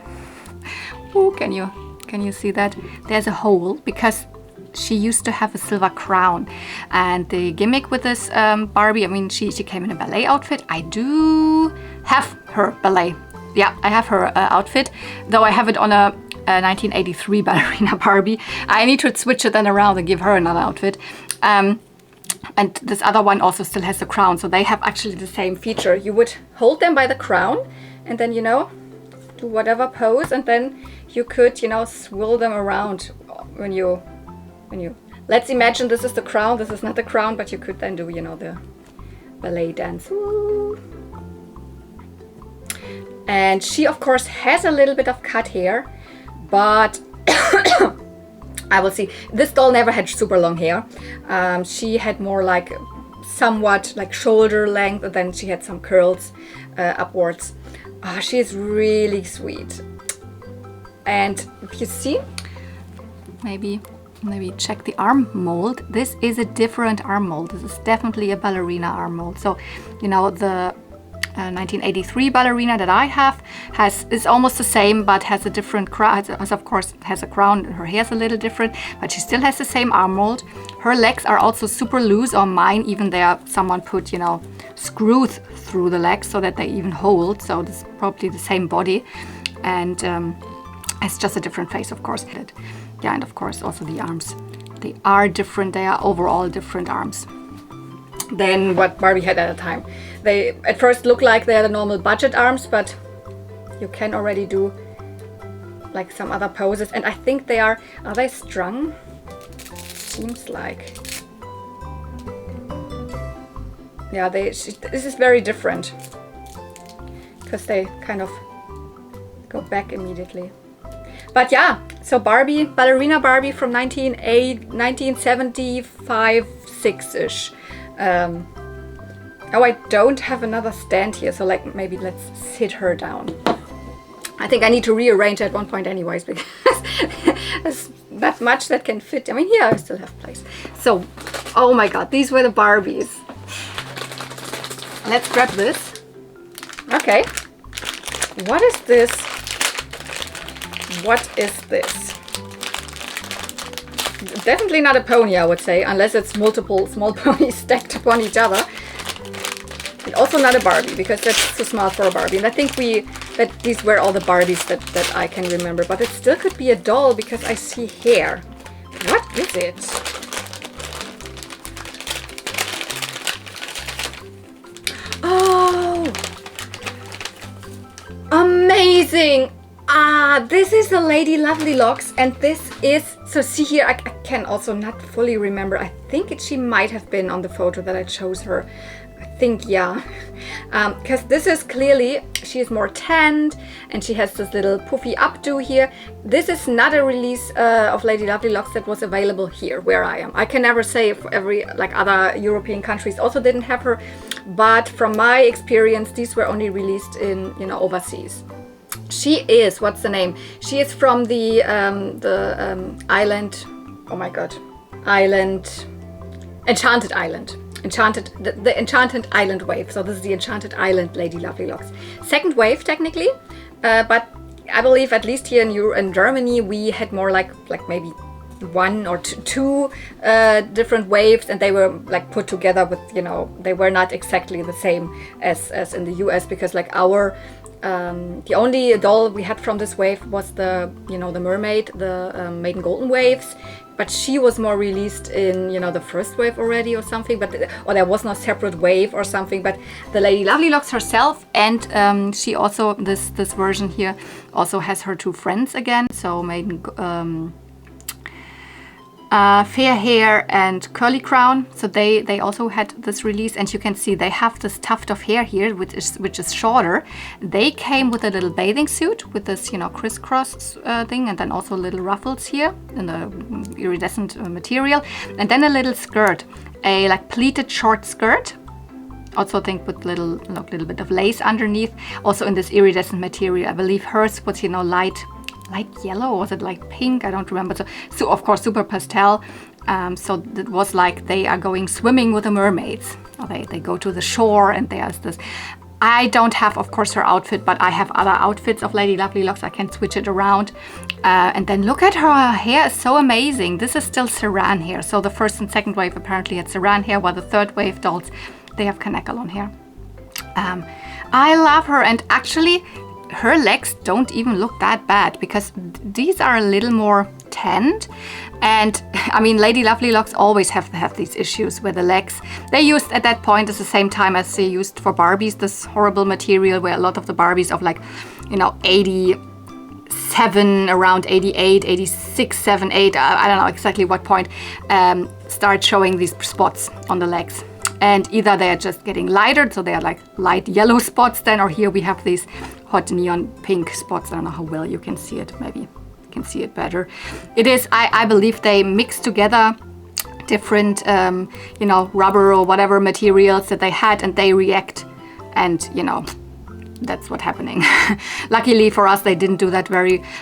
Ooh, can you see that? There's a hole because she used to have a silver crown. And the gimmick with this Barbie, I mean, she came in a ballet outfit. I do have her ballet. Yeah, I have her outfit, though I have it on a 1983 ballerina Barbie. I need to switch it then around and give her another outfit. And this other one also still has the crown, so they have actually the same feature. You would hold them by the crown and then, do whatever pose, and then you could, swirl them around when you, let's imagine this is the crown, this is not the crown, but you could then do, the ballet dance. Ooh. And she, of course, has a little bit of cut hair, but I will see. This doll never had super long hair. She had more like somewhat like shoulder length, and then she had some curls upwards. Oh, she is really sweet. And if you see, maybe check the arm mold. This is a different arm mold. This is definitely a ballerina arm mold. So, the 1983 ballerina that I have is almost the same, but has a different crown. Of course, has a crown. Her hair's a little different, but she still has the same arm mold. Her legs are also super loose, or mine even there. Someone put screws through the legs so that they even hold. So this is probably the same body, and it's just a different face, of course. Yeah, and of course also the arms. They are different. They are overall different arms than what Barbie had at the time. They at first look like they're the normal budget arms, but you can already do like some other poses. And I think are they strung? Seems like. Yeah, this is very different because they kind of go back immediately. But yeah, so Barbie, Ballerina Barbie from 1975, 6-ish. Oh, I don't have another stand here, so like maybe let's sit her down. I think I need to rearrange at one point anyways, because there's not much that can fit. I mean, here I still have place. So, oh my god, these were the Barbies. Let's grab this. Okay. What is this? What is this? Definitely not a pony, I would say, unless it's multiple small ponies stacked upon each other. And also not a Barbie, because that's too small for a Barbie. And I think that these were all the Barbies that I can remember. But it still could be a doll, because I see hair. What is it? Oh! Amazing! Ah, this is the Lady Lovely Locks, and this is, so see here, I can also not fully remember. I think she might have been on the photo that I chose her. I think, yeah. Because this is clearly, she is more tanned, and she has this little poofy updo here. This is not a release of Lady Lovely Locks that was available here, where I am. I can never say if every, like other European countries also didn't have her, but from my experience, these were only released in, you know, overseas. She is, what's the name? She is from the island, oh my god, island, Enchanted Island. The Enchanted Island wave. So this is the Enchanted Island Lady Lovely Locks. Second wave, technically, but I believe at least here in Germany, we had more like maybe one or two different waves, and they were like put together with, you know, they were not exactly the same as in the US, because like our the only doll we had from this wave was the, you know, the mermaid, the Maiden Golden waves, but she was more released in, you know, the first wave already or something, but or there was no separate wave or something. But the Lady Lovely Locks herself, and she also, this version here also has her two friends again, so Maiden Fair Hair and Curly Crown. So they also had this release, and you can see they have this tuft of hair here, which is shorter. They came with a little bathing suit with this, you know, crisscross thing, and then also little ruffles here in the iridescent material, and then a little skirt, a like pleated short skirt. Also think with little bit of lace underneath, also in this iridescent material. I believe hers was, you know, light yellow, or was it like pink? I don't remember. So of course super pastel. So it was like they are going swimming with the mermaids. Or they go to the shore, and there's this. I don't have, of course, her outfit, but I have other outfits of Lady Lovely Locks. I can switch it around. And then look at her hair, is so amazing. This is still Saran hair. So the first and second wave apparently had Saran hair, while the third wave dolls, they have Kanekalon hair. I love her, and actually her legs don't even look that bad, because these are a little more tanned. And I mean, Lady Lovely Locks always have these issues with the legs. They used at that point at the same time as they used for Barbies this horrible material, where a lot of the Barbies of like, you know, 87, around 88, 86, 7, 8, I don't know exactly what point, start showing these spots on the legs. And either they are just getting lighter, so they are like light yellow spots then, or here we have these hot neon pink spots. I don't know how well you can see it. Maybe you can see it better. It is, I believe they mix together different, you know, rubber or whatever materials that they had, and they react, and, you know, that's what's happening. Luckily for us, they didn't do that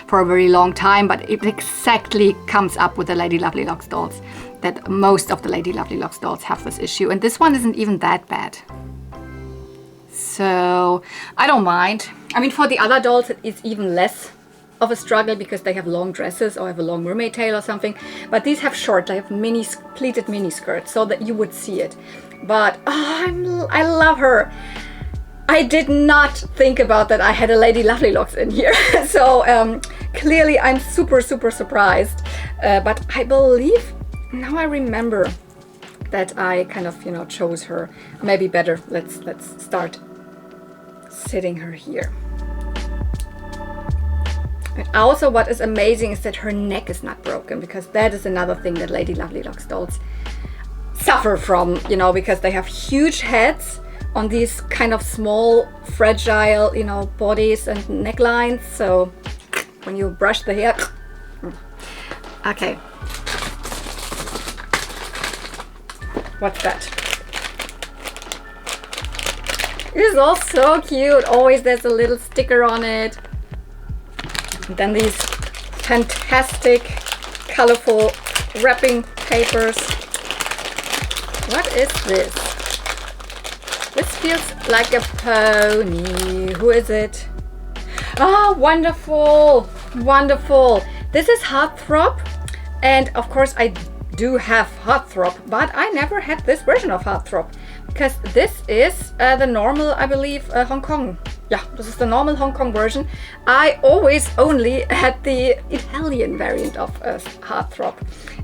for a very long time, but it exactly comes up with the Lady Lovely Locks dolls, that most of the Lady Lovely Locks dolls have this issue, and this one isn't even that bad. So I don't mind. I mean, for the other dolls, it's even less of a struggle, because they have long dresses or have a long mermaid tail or something. But these have short, they have pleated mini skirts, so that you would see it. But oh, I love her. I did not think about that I had a Lady Lovely Locks in here. So clearly I'm super surprised. But I believe, now I remember that I kind of, you know, chose her. Maybe better, let's start sitting her here. And also what is amazing is that her neck is not broken, because that is another thing that Lady Lovely Locks dolls suffer from, you know, because they have huge heads on these kind of small, fragile, you know, bodies and necklines. So when you brush the hair, okay. What's that? This is all so cute. Always there's a little sticker on it. And then these fantastic, colorful wrapping papers. What is this? This feels like a pony. Who is it? Oh, wonderful, wonderful. This is Heartthrob. And of course I do have Heartthrob, but I never had this version of Heartthrob because this is the normal, I believe, Hong Kong. Yeah, this is the normal Hong Kong version. I always only had the Italian variant of Heartthrob.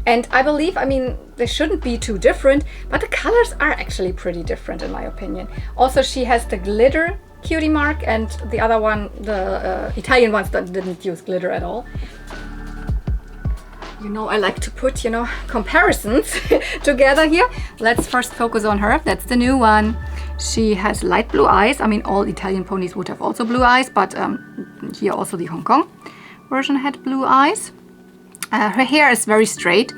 And I believe, I mean, they shouldn't be too different, but the colors are actually pretty different in my opinion. Also, she has the glitter cutie mark, and the other one, the Italian ones that didn't use glitter at all. You know, I like to put, you know, comparisons together here. Let's first focus on her. That's the new one. She has light blue eyes. I mean, all Italian ponies would have also blue eyes, but here also the Hong Kong version had blue eyes. Her hair is very straight.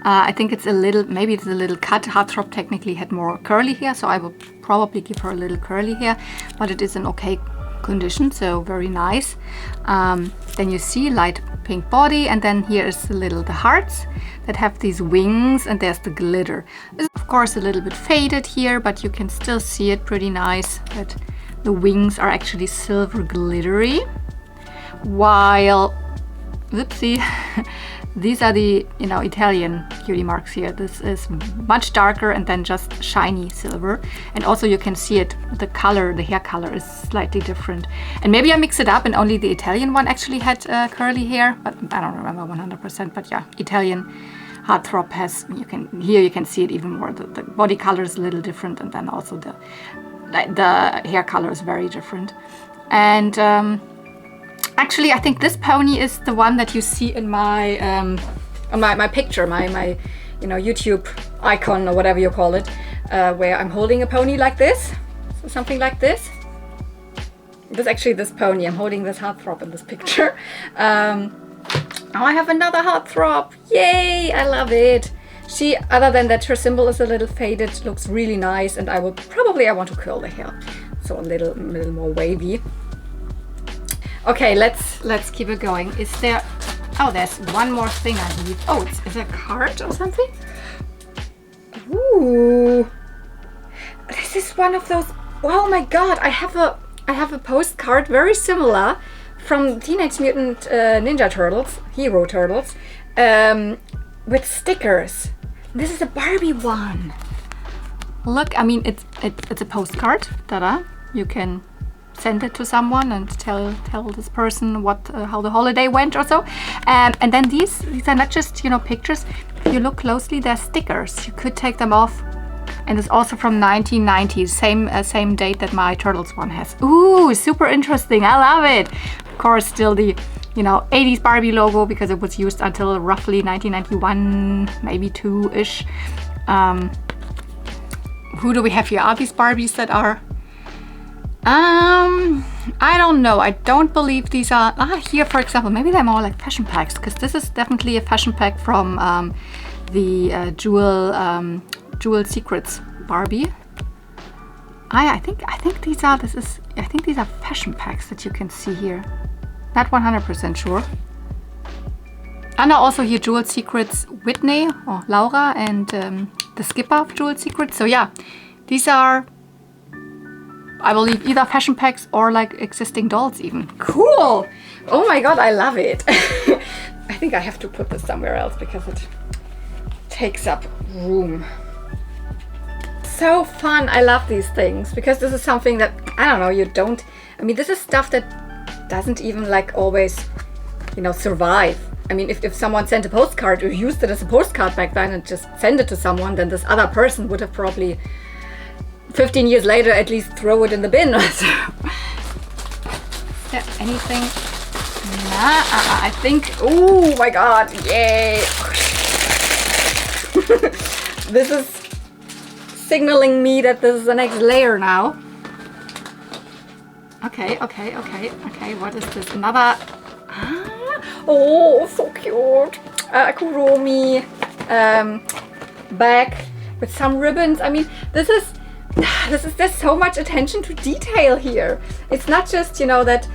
I think it's a little, maybe it's a little cut. Heartthrob technically had more curly hair, so I will probably give her a little curly hair, but it is an okay condition, so very nice. Then you see light pink body, and then here is the hearts that have these wings, and there's the glitter. It's of course a little bit faded here, but you can still see it pretty nice that the wings are actually silver glittery, while oopsie these are the, you know, Italian cutie marks here. This is much darker and then just shiny silver. And also you can see it, the color, the hair color is slightly different. And maybe I mix it up and only the Italian one actually had curly hair, but I don't remember 100%. But yeah, Italian Heartthrob has, here you can see it even more. The body color is a little different, and then also the hair color is very different. And actually, I think this pony is the one that you see in my my picture, my you know, YouTube icon or whatever you call it, where I'm holding a pony like this, so something like this. This is actually this pony. I'm holding this Heartthrob in this picture. Now I have another Heartthrob. Yay! I love it. She, other than that, her symbol is a little faded, looks really nice, and I want to curl the hair, so a little more wavy. Okay, let's keep it going. Is there? Oh, there's one more thing I need. Oh, is it a card or something? Ooh, this is one of those. Oh my God! I have a postcard very similar from Teenage Mutant Ninja Turtles, Hero Turtles, with stickers. This is a Barbie one. Look, I mean, it's a postcard. Ta-da! You can send it to someone and tell this person what how the holiday went or so. And then these are not just, you know, pictures. If you look closely, they're stickers. You could take them off. And it's also from 1990, same date that my Turtles one has. Ooh, super interesting. I love it. Of course, still the, you know, 80s Barbie logo, because it was used until roughly 1991, maybe 2-ish. Who do we have here? Are these Barbies that are? I don't know. I don't believe these are. Here, for example, maybe they're more like fashion packs, because this is definitely a fashion pack from the Jewel Secrets Barbie. I think these are. I think these are fashion packs that you can see here. Not 100% sure. And also here Jewel Secrets Whitney or Laura and the skipper of Jewel Secrets. So yeah, these are, I believe, either fashion packs or like existing dolls even. Cool! Oh my God, I love it. I think I have to put this somewhere else because it takes up room. So fun. I love these things because this is something that, I don't know, I mean, this is stuff that doesn't even like always, you know, survive. I mean, if someone sent a postcard or used it as a postcard back then and just sent it to someone, then this other person would have probably 15 years later at least throw it in the bin. Is there anything? Nah, I think, oh my God, yay. This is signaling me that this is the next layer now. Okay, what is this? Another, oh, so cute. Kuromi bag with some ribbons. I mean, this is there's so much attention to detail here. It's not just, you know, that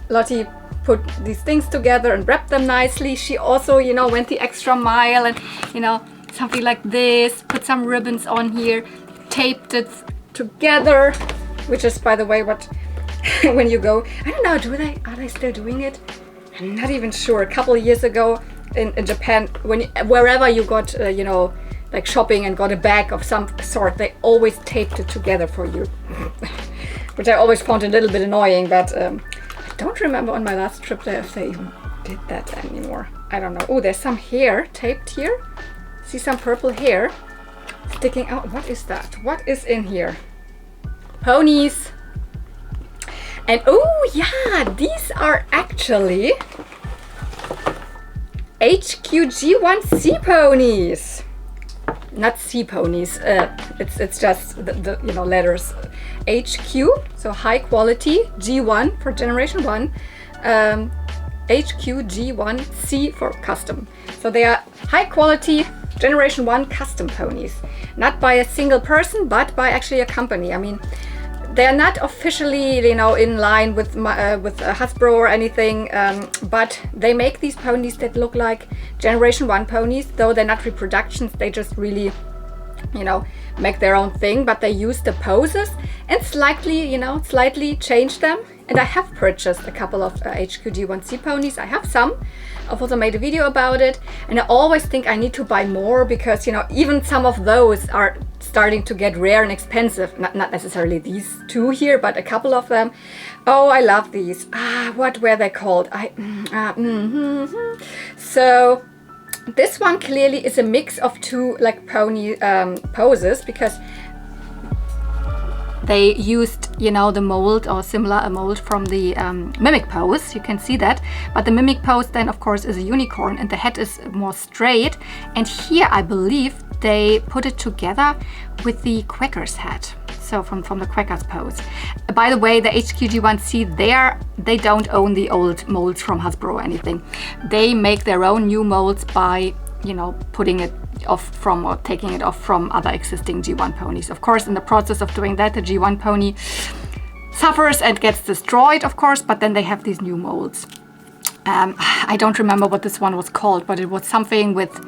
Lottie put these things together and wrapped them nicely. She also, you know, went the extra mile and, you know, something like this, put some ribbons on here, taped it together, which is, by the way, what when you go, I don't know, are they still doing it? I'm not even sure. A couple of years ago in Japan, wherever you got, you know, like shopping and got a bag of some sort, they always taped it together for you, which I always found a little bit annoying, but I don't remember on my last trip there if they even did that anymore. I don't know. Oh, there's some hair taped here. See some purple hair sticking out. What is that? What is in here? Ponies. And oh yeah, these are actually HQG1C ponies. Not C ponies. It's just the you know, letters HQ, so high quality, G1 for generation 1, HQG1C for custom. So they are high quality generation 1 custom ponies, not by a single person, but by actually a company. I mean, they're not officially, you know, in line with Hasbro or anything, but they make these ponies that look like Generation 1 ponies, though they're not reproductions. They just really, you know, make their own thing, but they use the poses and slightly, you know, slightly change them. And I have purchased a couple of HQG1C ponies. I have some. I've also made a video about it, and I always think I need to buy more because, you know, even some of those are starting to get rare and expensive. Not necessarily these two here, but a couple of them. Oh, I love these. What were they called? So this one clearly is a mix of two like pony poses, because they used, you know, the mold or similar a mold from the mimic pose. You can see that, but the mimic pose then of course is a unicorn and the head is more straight, and here I believe they put it together with the Quackers head, so from the Quackers pose. By the way, the HQG1C, they don't own the old molds from Hasbro or anything. They make their own new molds by, you know, putting it off from or taking it off from other existing G1 ponies. Of course, in the process of doing that, the G1 pony suffers and gets destroyed, of course, but then they have these new molds. I don't remember what this one was called, but it was something with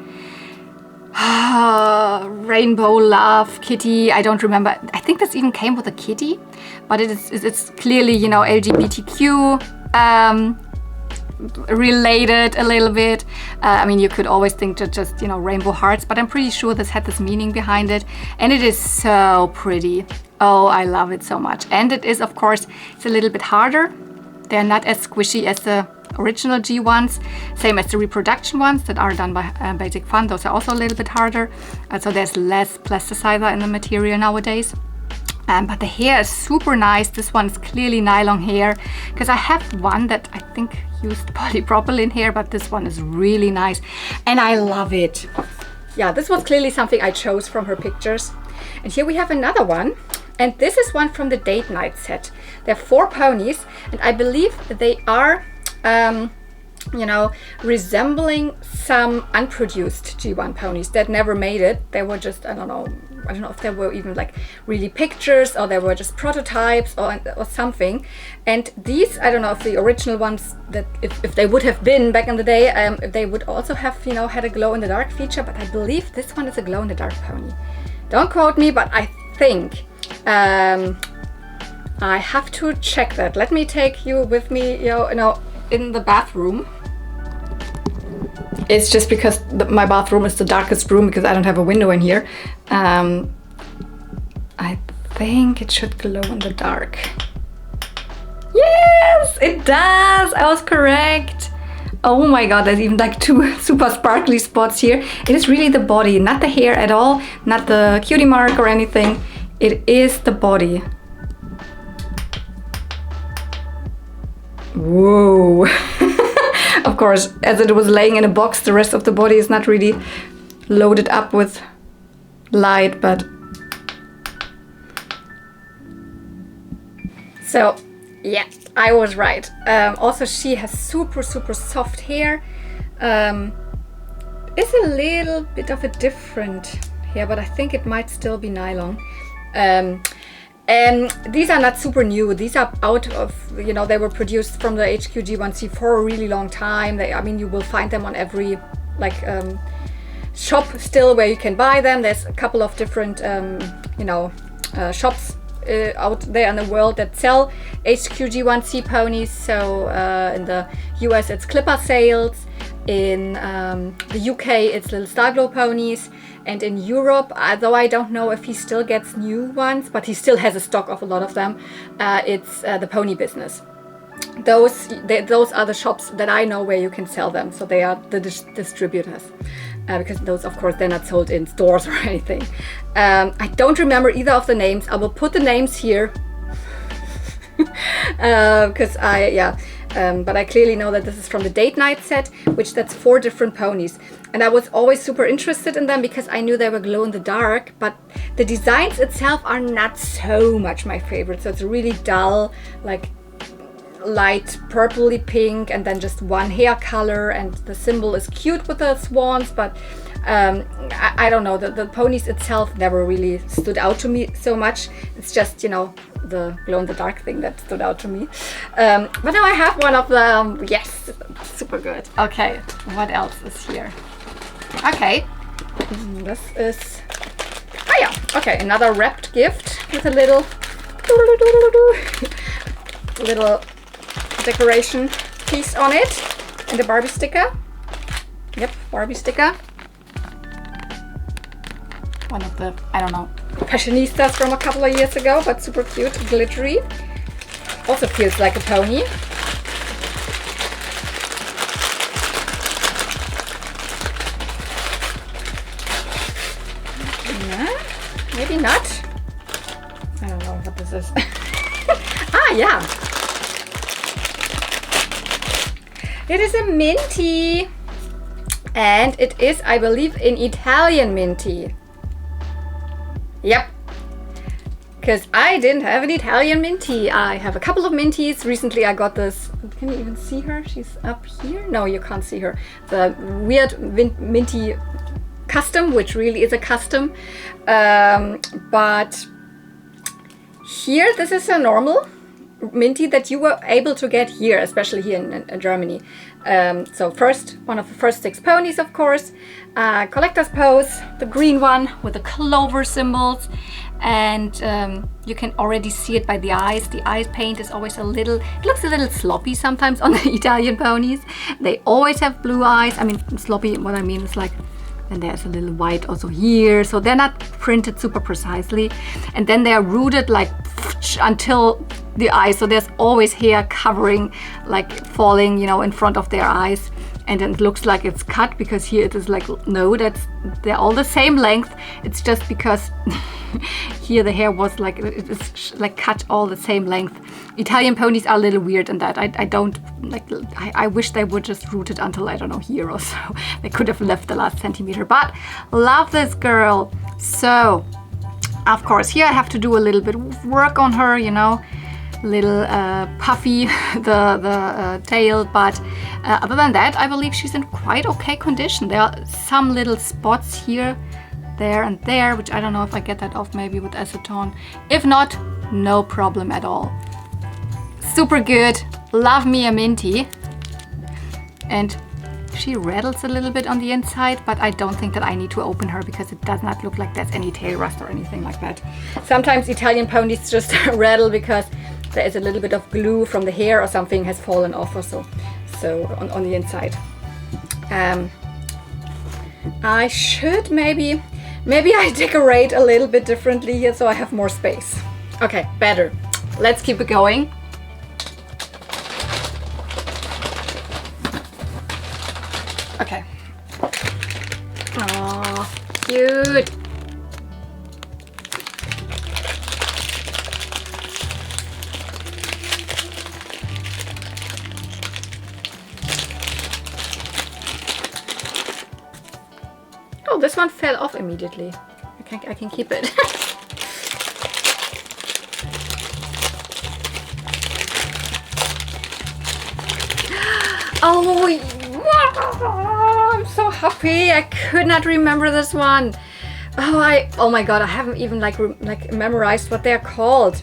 Rainbow Love Kitty. I don't remember. I think this even came with a kitty, but it's clearly, you know, LGBTQ related a little bit. I mean, you could always think to just, you know, rainbow hearts, but I'm pretty sure this had this meaning behind it, and it is so pretty. Oh, I love it so much. And it is, of course, it's a little bit harder. They're not as squishy as the original G1s, same as the reproduction ones that are done by Basic Fun. Those are also a little bit harder, so there's less plasticizer in the material nowadays. But the hair is super nice. This one's clearly nylon hair, because I have one that I think used polypropylene hair, but this one is really nice and I love it. Yeah, this was clearly something I chose from her pictures. And here we have another one, and this is one from the date night set. There are 4 ponies, and I believe they are you know, resembling some unproduced G1 ponies that never made it. They were just, I don't know if they were even like really pictures, or they were just prototypes or something. And these, I don't know if the original ones, that if they would have been back in the day, they would also have, you know, had a glow in the dark feature, but I believe this one is a glow in the dark pony. Don't quote me, but I think I have to check that. Let me take you with me, you know, in the bathroom. It's just because my bathroom is the darkest room because I don't have a window in here. I think it should glow in the dark. Yes, it does. I was correct. Oh my god, there's even like 2 super sparkly spots here. It is really the body, not the hair at all, not the cutie mark or anything. It is the body. Whoa. Of course, as it was laying in a box, the rest of the body is not really loaded up with light, but so yeah, I was right. Also, she has super soft hair. It's a little bit of a different hair, but I think it might still be nylon. And these are not super new. These are out of, you know, they were produced from the HQG1C for a really long time. I mean, you will find them on every like shop still where you can buy them. There's a couple of different, you know, shops out there in the world that sell HQG1C ponies. So in the US it's Clipper Sales, in the UK it's Little Starglow Ponies, and in Europe, though I don't know if he still gets new ones, but he still has a stock of a lot of them, it's the Pony Business. Those are the shops that I know where you can sell them. So they are the distributors, because those, of course, they're not sold in stores or anything. I don't remember either of the names. I will put the names here because but I clearly know that this is from the Date Night set, which that's 4 different ponies. And I was always super interested in them because I knew they were glow in the dark, but the designs itself are not so much my favorite. So it's really dull, like light purpley pink, and then just one hair color, and the symbol is cute with the swans, but I don't know, the ponies itself never really stood out to me so much. It's just, you know, the glow in the dark thing that stood out to me. But now I have one of them. Yes, super good. Okay, what else is here? Okay, this is, oh yeah, okay, another wrapped gift with a little decoration piece on it, and the Barbie sticker. Yep, Barbie sticker. One of the, I don't know, fashionistas from a couple of years ago, but super cute, glittery. Also feels like a pony. Maybe not. I don't know what this is. Ah, yeah. It is a Minty. And it is, I believe, in Italian Minty. Yep. Because I didn't have an Italian Minty. I have a couple of Minties. Recently I got this. Can you even see her? She's up here. No, you can't see her. The weird Minty custom, which really is a custom. But here, this is a normal Minty that you were able to get here, especially here in Germany. So first, one of the first 6 ponies, of course. Collector's pose, the green one with the clover symbols. And you can already see it by the eyes. The eye paint is always a little, it looks a little sloppy sometimes on the Italian ponies. They always have blue eyes. I mean, sloppy, what I mean is like, and there's a little white also here. So they're not printed super precisely. And then they're rooted like until the eyes. So there's always hair covering, like falling, you know, in front of their eyes. And then it looks like it's cut, because here it is like, no, they're all the same length. It's just because here the hair was like, it's like cut all the same length. Italian ponies are a little weird in that. I don't like, I wish they would just root it until, I don't know, here or so. They could have left the last centimeter, but love this girl. So, of course, here I have to do a little bit of work on her, you know. Little puffy the tail, but other than that, I believe she's in quite okay condition. There are some little spots here, there and there, which I don't know if I get that off maybe with acetone. If not, no problem at all. Super good. Love me a Minty. And she rattles a little bit on the inside, but I don't think that I need to open her, because it does not look like there's any tail rust or anything like that. Sometimes Italian ponies just rattle because there is a little bit of glue from the hair or something has fallen off or so on the inside. I should maybe I decorate a little bit differently here so I have more space. Okay, better. Let's keep it going. Okay. Oh, cute. Oh, this one fell off immediately. I can keep it. Oh, wow, I'm so happy. I could not remember this one. Oh my god, I haven't even like memorized what they're called,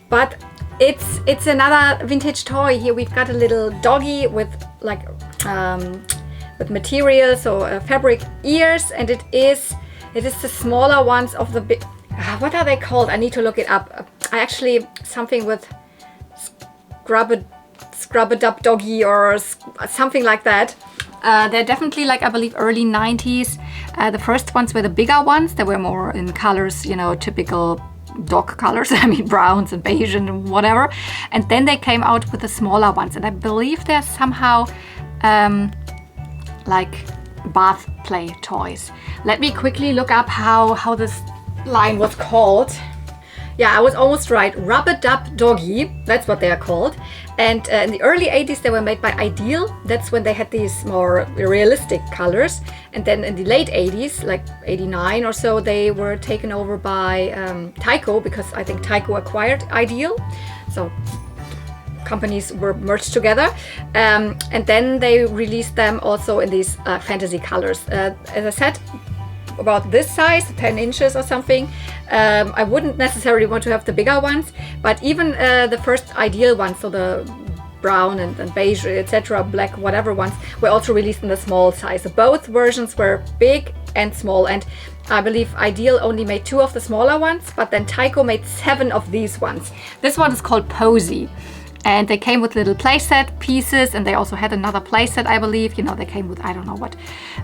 but it's another vintage toy. Here we've got a little doggy with like with material, so fabric ears, and it is the smaller ones of the big. What are they called? I need to look it up. I actually something with rub-a-dub-doggie or something like that. They're definitely like, I believe, early 90s. The first ones were the bigger ones. They were more in colors, you know, typical dog colors. I mean, browns and beige and whatever. And then they came out with the smaller ones. And I believe they're somehow like bath play toys. Let me quickly look up how this line was called. Yeah, I was almost right. Rub-a-dub-doggie, that's what they are called. And in the early 80s, they were made by Ideal. That's when they had these more realistic colors. And then in the late 80s, like 89 or so, they were taken over by Tyco, because I think Tyco acquired Ideal. So companies were merged together. And then they released them also in these fantasy colors. As I said, about this size, 10 inches or something. I wouldn't necessarily want to have the bigger ones, but even the first Ideal ones, so the brown and beige, etc., black, whatever ones, were also released in the small size. So both versions were big and small, and I believe Ideal only made 2 of the smaller ones, but then Tyco made 7 of these ones. This one is called Posy. And they came with little playset pieces, and they also had another playset, I believe. You know, they came with, I don't know what,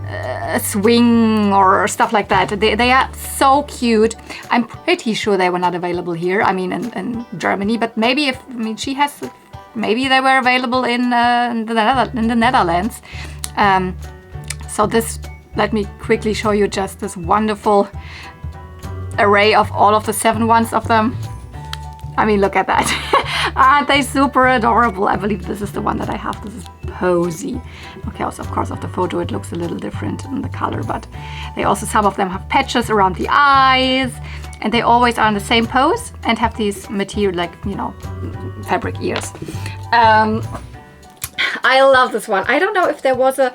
a swing or stuff like that. They are so cute. I'm pretty sure they were not available here. I mean, in Germany, but maybe maybe they were available in the Netherlands. So this, let me quickly show you just this wonderful array of all of the 7 ones of them. I mean, look at that. Aren't they super adorable? I believe this is the one that I have. This is Posy. Okay, also, of course, of the photo, it looks a little different in the color, but they also, some of them have patches around the eyes, and they always are in the same pose and have these material, like, you know, fabric ears. I love this one. I don't know if there was a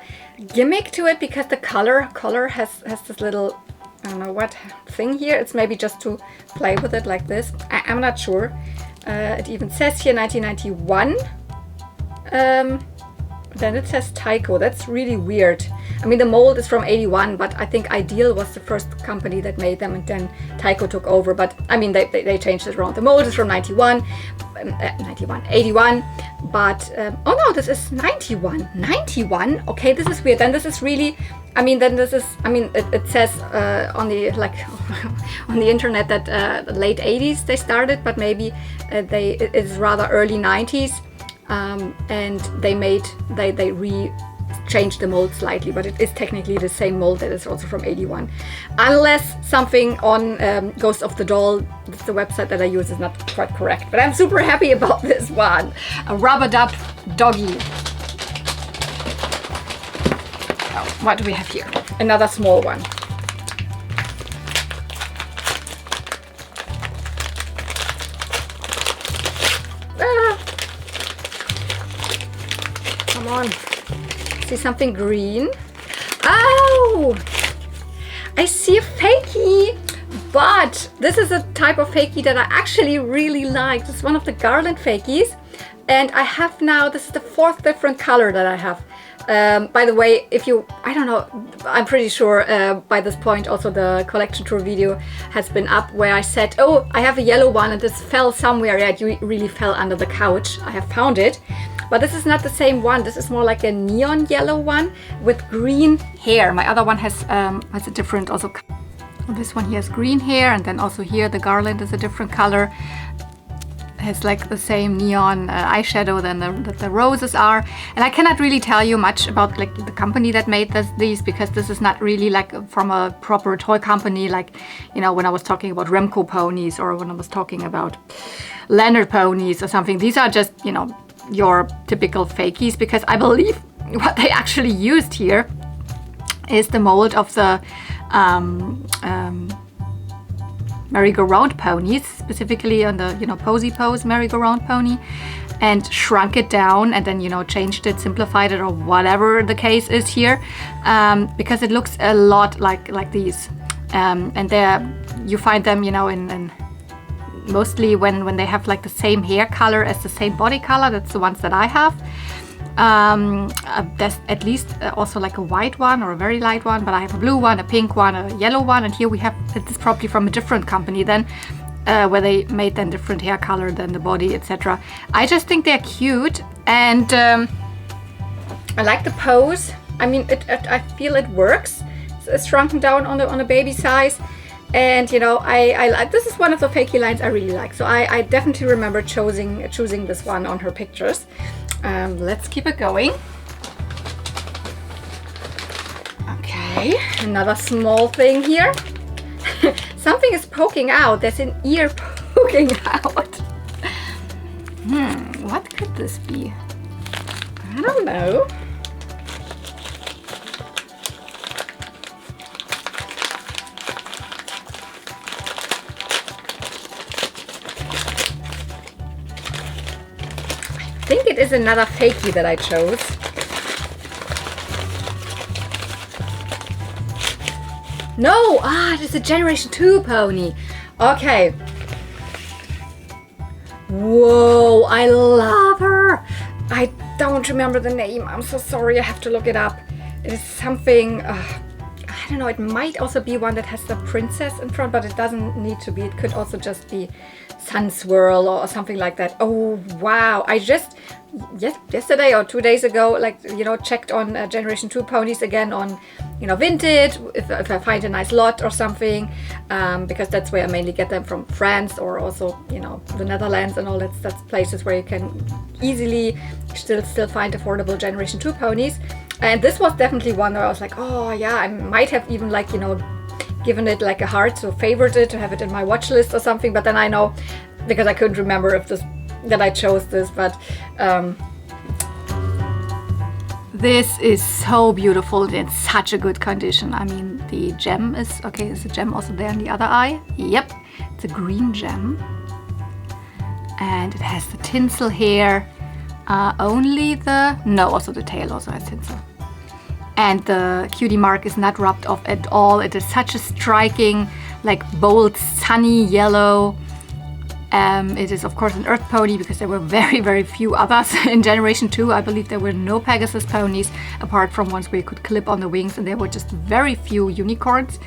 gimmick to it, because the color has this little, I don't know what thing here. It's maybe just to play with it like this. I'm not sure. It even says here 1991. Then it says Tyco. That's really weird. I mean, the mold is from 81, but I think Ideal was the first company that made them, and then Tyco took over. But I mean, they changed it around. The mold is from 81, but oh no, this is 91. 91? Okay, this is weird. Then this is really, I mean, then this is, I mean, it says on the, like, on the internet that late 80s they started, but maybe it is rather early 90s, and they changed the mold slightly, but it is technically the same mold that is also from 81. Unless something on Ghost of the Doll, that's the website that I use, is not quite correct. But I'm super happy about this one. A rub-a-dub-doggie. Oh, what do we have here? Another small one. Come on. See something green? Oh! I see a fakie! But this is a type of fakie that I actually really like. This is one of the garland fakies. And I have now, this is the 4th different color that I have. By the way, if you, I don't know, I'm pretty sure by this point also the collection tour video has been up, where I said, oh, I have a yellow one and this fell somewhere. Yeah, it really fell under the couch. I have found it. But this is not the same one. This is more like a neon yellow one with green hair. My other one has a different also. This one here has green hair, and then also here the garland is a different color. Has like the same neon eyeshadow than the roses are. And I cannot really tell you much about like the company that made these, because this is not really like from a proper toy company, like, you know, when I was talking about Remco ponies, or when I was talking about Leonard ponies or something. These are just, you know, your typical fakies, because I believe what they actually used here is the mold of the merry-go-round ponies, specifically on the, you know, Posy Pose merry-go-round pony, and shrunk it down, and then, you know, changed it, simplified it, or whatever the case is here, because it looks a lot like these And you find them, you know, in mostly when they have like the same hair color as the same body color. That's the ones that I have. There's at least also like a white one or a very light one, but I have a blue one, a pink one, a yellow one, and here we have, it's probably from a different company then, where they made then different hair color than the body, etc. I just think they're cute, and I like the pose. I mean, I feel it works. It's shrunken down on a baby size. And you know, I like, this is one of the fakey lines I really like. So I definitely remember choosing this one on her pictures. Let's keep it going. Okay, another small thing here. Something is poking out. There's an ear poking out. What could this be? I don't know. I think it is another fakey that I chose. No! Ah, it is a Generation 2 pony. Okay. Whoa, I love her. I don't remember the name. I'm so sorry. I have to look it up. It is something... I don't know. It might also be one that has the princess in front, but it doesn't need to be. It could also just be Sun Swirl or something like that. Oh, wow. I just... yesterday or 2 days ago, like, you know, checked on Generation 2 ponies again on, you know, Vinted, if I find a nice lot or something, because that's where I mainly get them, from France or also, you know, the Netherlands and all that. That's places where you can easily still find affordable Generation 2 ponies. And this was definitely one where I was like, oh yeah, I might have even, like, you know, given it like a heart, so favored it to have it in my watch list or something. But then I know, because I couldn't remember if that I chose this, but this is so beautiful. It's in such a good condition. I mean, the gem is okay. Is the gem also there in the other eye? Yep, it's a green gem, and it has the tinsel hair. Also the tail also has tinsel, and the cutie mark is not rubbed off at all. It is such a striking, like, bold, sunny yellow. It is of course an earth pony, because there were very, very few others in Generation 2. I believe there were no Pegasus ponies, apart from ones where you could clip on the wings, and there were just very few unicorns.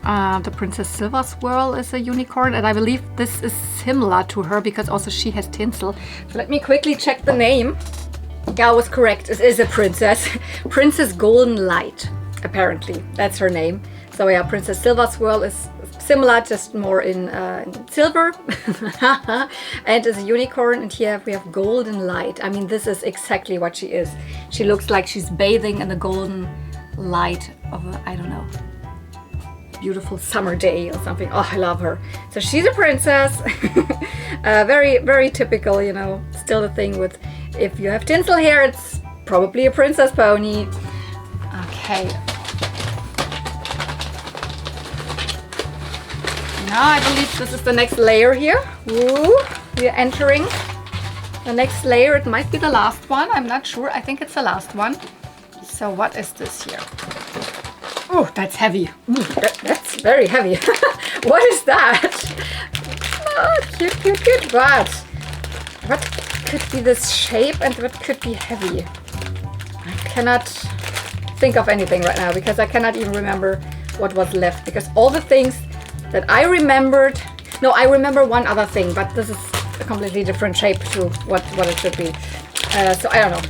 The Princess Silver Swirl is a unicorn, and I believe this is similar to her because also she has tinsel. So let me quickly check the name. Yeah, I was correct. It is a princess. Princess Golden Light, apparently. That's her name. So yeah, Princess Silver Swirl is similar, just more in silver. And is a unicorn, and here we have Golden Light. I mean, this is exactly what she is. She looks like she's bathing in the golden light of a, I don't know, beautiful summer day or something. Oh, I love her. So she's a princess. Very, very typical, you know, still the thing with, if you have tinsel hair, it's probably a princess pony. Okay. Now I believe this is the next layer here. Ooh, we are entering the next layer. It might be the last one. I'm not sure. I think it's the last one. So what is this here? Oh, that's heavy. That's very heavy. What is that? Oh, cute, cute, cute. But what could be this shape and what could be heavy? I cannot think of anything right now because I cannot even remember what was left, because all the things that I remembered, no, I remember one other thing, but this is a completely different shape to what it should be. So I don't know.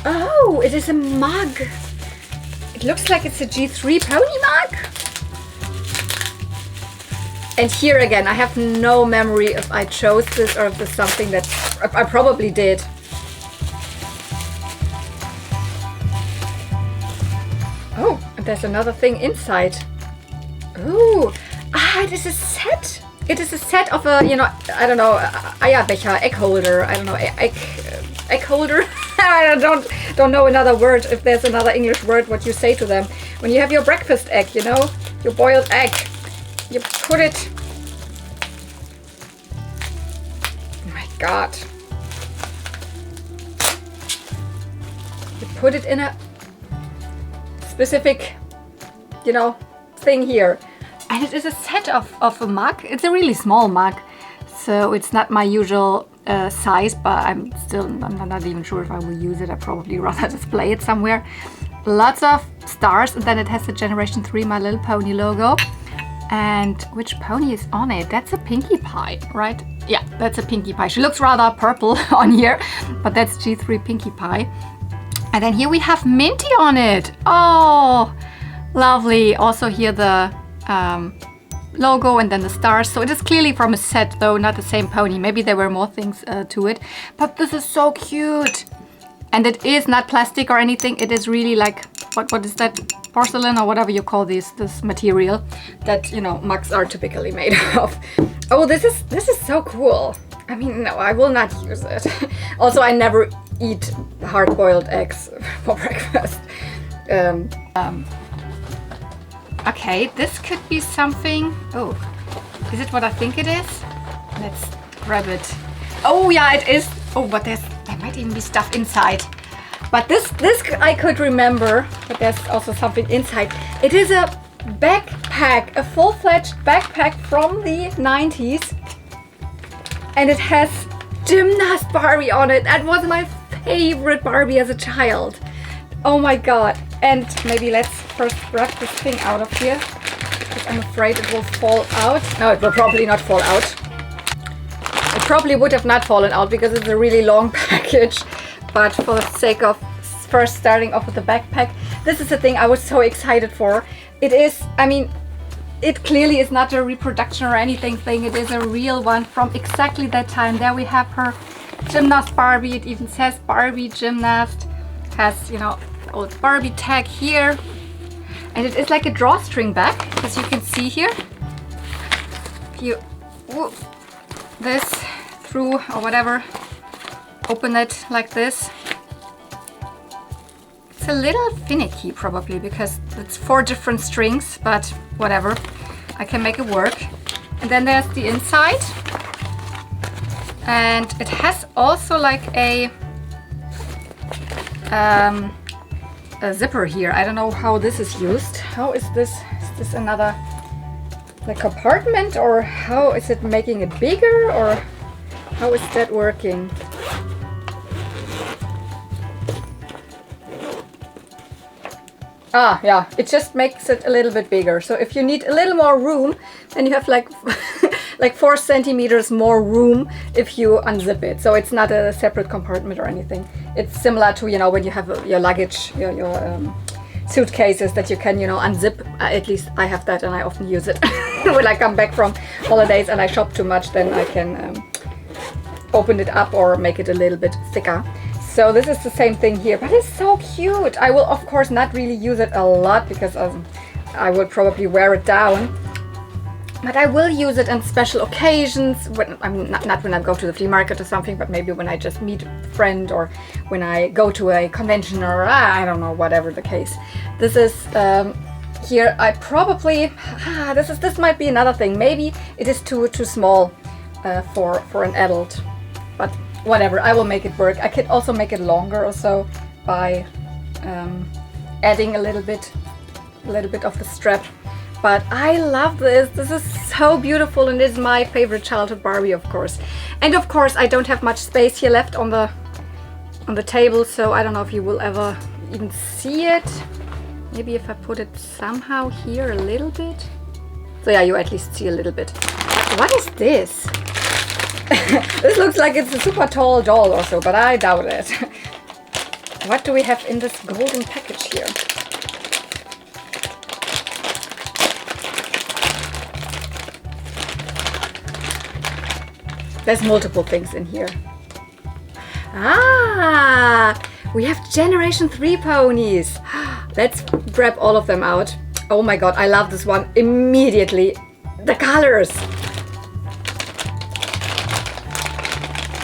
Oh, it is a mug. It looks like it's a G3 pony mug. And here again, I have no memory if I chose this or if this is something that I probably did. Oh, and there's another thing inside. Ooh, it is a set. It is a set of a, you know, I don't know, Eierbecher, egg holder. I don't know, egg holder. I don't know another word. If there's another English word, what you say to them when you have your breakfast egg, you know, your boiled egg. You put it. Oh my God. put it in a specific, you know, thing here. And it is a set of a mug. It's a really small mug, so it's not my usual size, but I'm not even sure if I will use it. I probably rather display it somewhere. Lots of stars, and then it has the Generation 3 My Little Pony logo. And which pony is on it? That's a Pinkie Pie, right? Yeah, that's a Pinkie Pie. She looks rather purple on here, but that's G3 Pinkie Pie. And then here we have Minty on it. Oh, lovely. Also here the logo and then the stars. So it is clearly from a set, though not the same pony. Maybe there were more things to it. But this is so cute. And it is not plastic or anything. It is really like, what is that? Porcelain or whatever you call this material that, you know, mugs are typically made of. Oh, this is so cool. I mean, no, I will not use it. Also, I never eat hard-boiled eggs for breakfast. Okay, this could be something. Oh, is it what I think it is? Let's grab it. Oh yeah, it is. Oh, but there might even be stuff inside. But this I could remember, but there's also something inside. It is a backpack, a full-fledged backpack from the 90s. And it has Gymnast Barbie on it. That was my favorite Barbie as a child. Oh my god. And maybe let's first grab this thing out of here, because I'm afraid it will fall out. No, it will probably not fall out. It probably would have not fallen out because it's a really long package. But for the sake of first starting off with the backpack, this is the thing I was so excited for. It is, I mean, it clearly is not a reproduction or anything thing. It is a real one from exactly that time. There we have her Gymnast Barbie. It even says Barbie Gymnast. Has, you know, old Barbie tag here. And it is like a drawstring bag, as you can see here. If you whoop this through or whatever, open it like this. It's a little finicky probably because it's 4 different strings, but whatever, I can make it work. And then there's the inside, and it has also like a zipper here. I don't know how this is used. How is this? Is this another like compartment, or how is it making it bigger, or how is that working? Ah, yeah, it just makes it a little bit bigger. So if you need a little more room, then you have like like 4 centimeters more room if you unzip it. So it's not a separate compartment or anything. It's similar to, you know, when you have your luggage, your suitcases that you can, you know, unzip. At least I have that, and I often use it when I come back from holidays and I shop too much. Then I can open it up or make it a little bit thicker. So this is the same thing here, but it's so cute. I will of course not really use it a lot because I will probably wear it down. But I will use it on special occasions, when I'm not when I go to the flea market or something, but maybe when I just meet a friend or when I go to a convention, or I don't know, whatever the case. This is here. I probably this might be another thing. Maybe it is too small for an adult, but whatever. I will make it work. I could also make it longer or so by adding a little bit of the strap. But I love this. This is so beautiful, and it's my favorite childhood Barbie, of course. And of course, I don't have much space here left on the table, so I don't know if you will ever even see it. Maybe if I put it somehow here a little bit. So yeah, you at least see a little bit. What is this? This looks like it's a super tall doll or so, but I doubt it. What do we have in this golden package here? There's multiple things in here. Ah, we have Generation 3 ponies. Let's grab all of them out. Oh my god, I love this one immediately. The colors.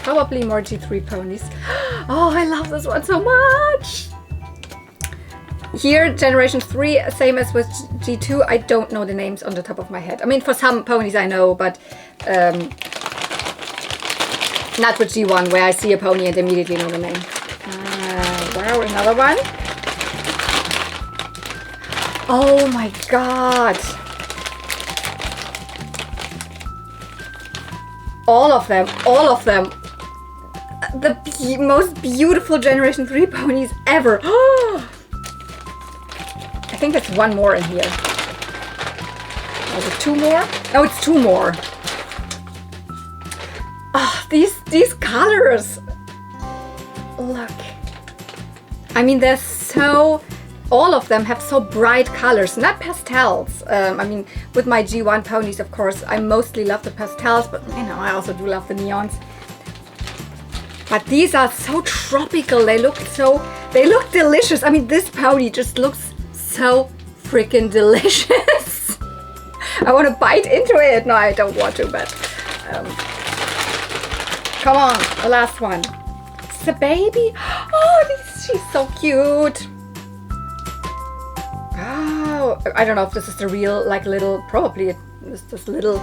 Probably more G3 ponies. Oh, I love this one so much. Here, Generation 3, same as with G2. I don't know the names on the top of my head. I mean, for some ponies I know, but not with G1, where I see a pony and immediately know the name. Wow, another one. Oh my god. All of them. The most beautiful Generation 3 ponies ever. I think there's one more in here. Was it two more? No, it's two more. Oh, these colors. Look. I mean, they're so... All of them have so bright colors, not pastels. I mean, with my G1 ponies, of course, I mostly love the pastels, but you know, I also do love the neons. But these are so tropical. They look delicious. I mean, this pony just looks so freaking delicious. I want to bite into it. No, I don't want to, but come on, the last one. It's a baby. Oh, she's so cute. Oh, I don't know if this is the real, like, little, probably it's this little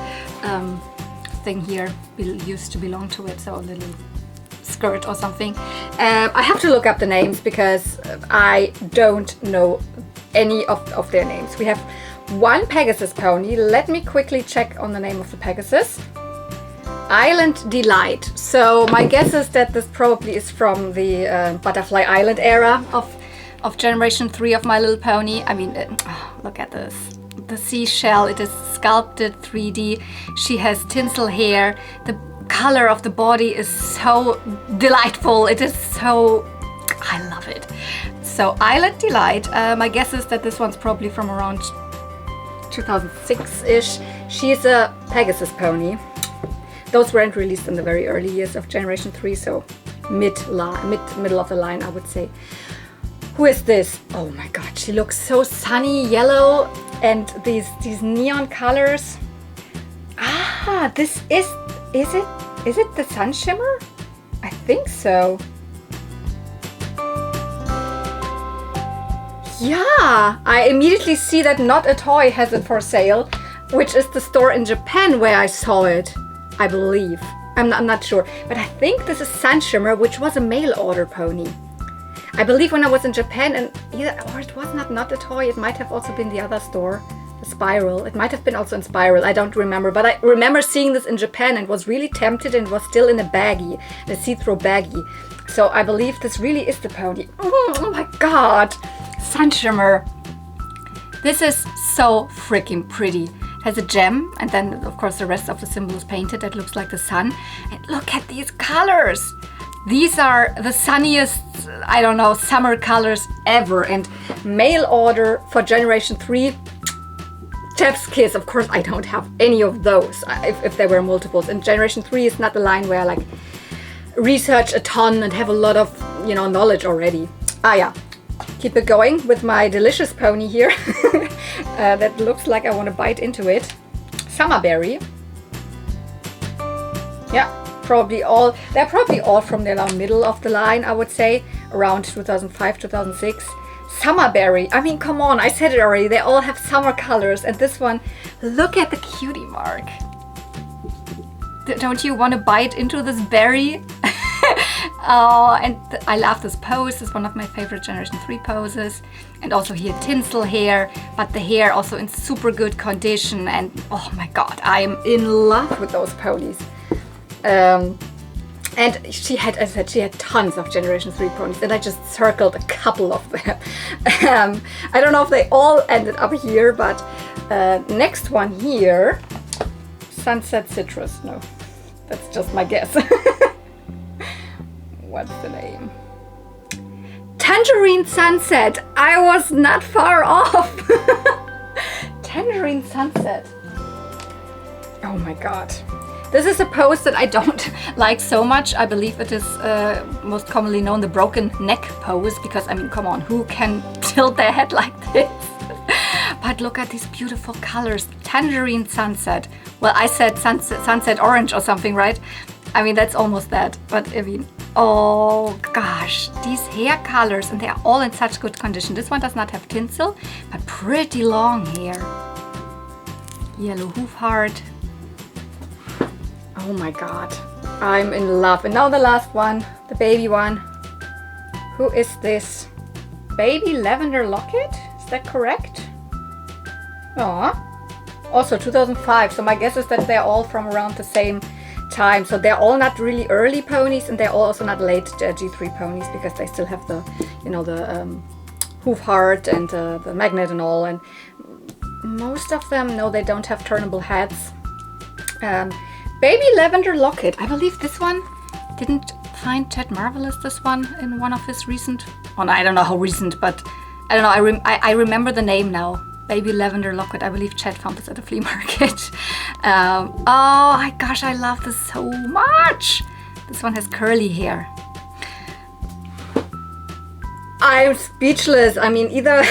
thing here used to belong to it, so a little skirt or something. I have to look up the names because I don't know any of their names. We have one Pegasus pony. Let me quickly check on the name of the Pegasus. Island Delight. So my guess is that this probably is from the Butterfly Island era of Generation 3 of My Little Pony. I mean, look at this. The seashell, it is sculpted 3D. She has tinsel hair. The color of the body is so delightful. It is so... I love it. So Island Delight. My guess is that this one's probably from around 2006-ish. She is a Pegasus pony. Those weren't released in the very early years of Generation 3, so middle of the line, I would say. Who is this? Oh my god, she looks so sunny yellow, and these neon colors. Ah, this is it the Sun Shimmer? I think so. Yeah, I immediately see that Not a Toy has it for sale, which is the store in Japan where I saw it, I believe. I'm not sure, but I think this is Sun Shimmer, which was a mail order pony. I believe when I was in Japan, and or it was not a Toy, it might have also been the other store, the Spiral. It might have been also in Spiral, I don't remember. But I remember seeing this in Japan and was really tempted, and was still in a baggie, a see-through baggie. So I believe this really is the pony. Oh my god, Sun Shimmer. This is so freaking pretty. It has a gem, and then of course the rest of the symbol is painted. That looks like the sun. And look at these colors. These are the sunniest, I don't know, summer colors ever. And mail order for Generation 3, chef's kiss. Of course, I don't have any of those if there were multiples. And Generation 3 is not the line where I like research a ton and have a lot of, you know, knowledge already. Ah yeah, keep it going with my delicious pony here. That looks like I want to bite into it. Summerberry. Yeah. They're probably all from the middle of the line, I would say, around 2005, 2006. Summerberry, I mean, come on, I said it already, they all have summer colors, and this one, look at the cutie mark. Don't you want to bite into this berry? Oh, and I love this pose. It's one of my favorite Generation 3 poses. And also here tinsel hair, but the hair also in super good condition, and oh my god, I am in love with those ponies. And she had, as I said, she had tons of Generation 3 ponies, and I just circled a couple of them. I don't know if they all ended up here, but next one here, Sunset Citrus. No, that's just my guess. What's the name? Tangerine Sunset. I was not far off. Tangerine Sunset. Oh my god. This is a pose that I don't like so much. I believe it is most commonly known the broken neck pose, because I mean, come on, who can tilt their head like this? But look at these beautiful colors. Tangerine Sunset. Well, I said sunset orange or something, right? I mean, that's almost that. But I mean, oh gosh, these hair colors, and they are all in such good condition. This one does not have tinsel, but pretty long hair. Yellow hoof heart. Oh my god, I'm in love. And now the last one, the baby one. Who is this? Baby Lavender Locket? Is that correct? Aw. Also 2005, so my guess is that they're all from around the same time. So they're all not really early ponies, and they're also not late G3 ponies, because they still have the, you know, the hoof heart and the magnet and all. And most of them, no, they don't have turnable heads. Baby Lavender Locket. I believe this one didn't find Chad Marvelous this one in one of his recent. Oh, no, I don't know how recent, but I don't know. I remember the name now. Baby Lavender Locket. I believe Chad found this at a flea market. Oh my gosh, I love this so much. This one has curly hair. I'm speechless. I mean, either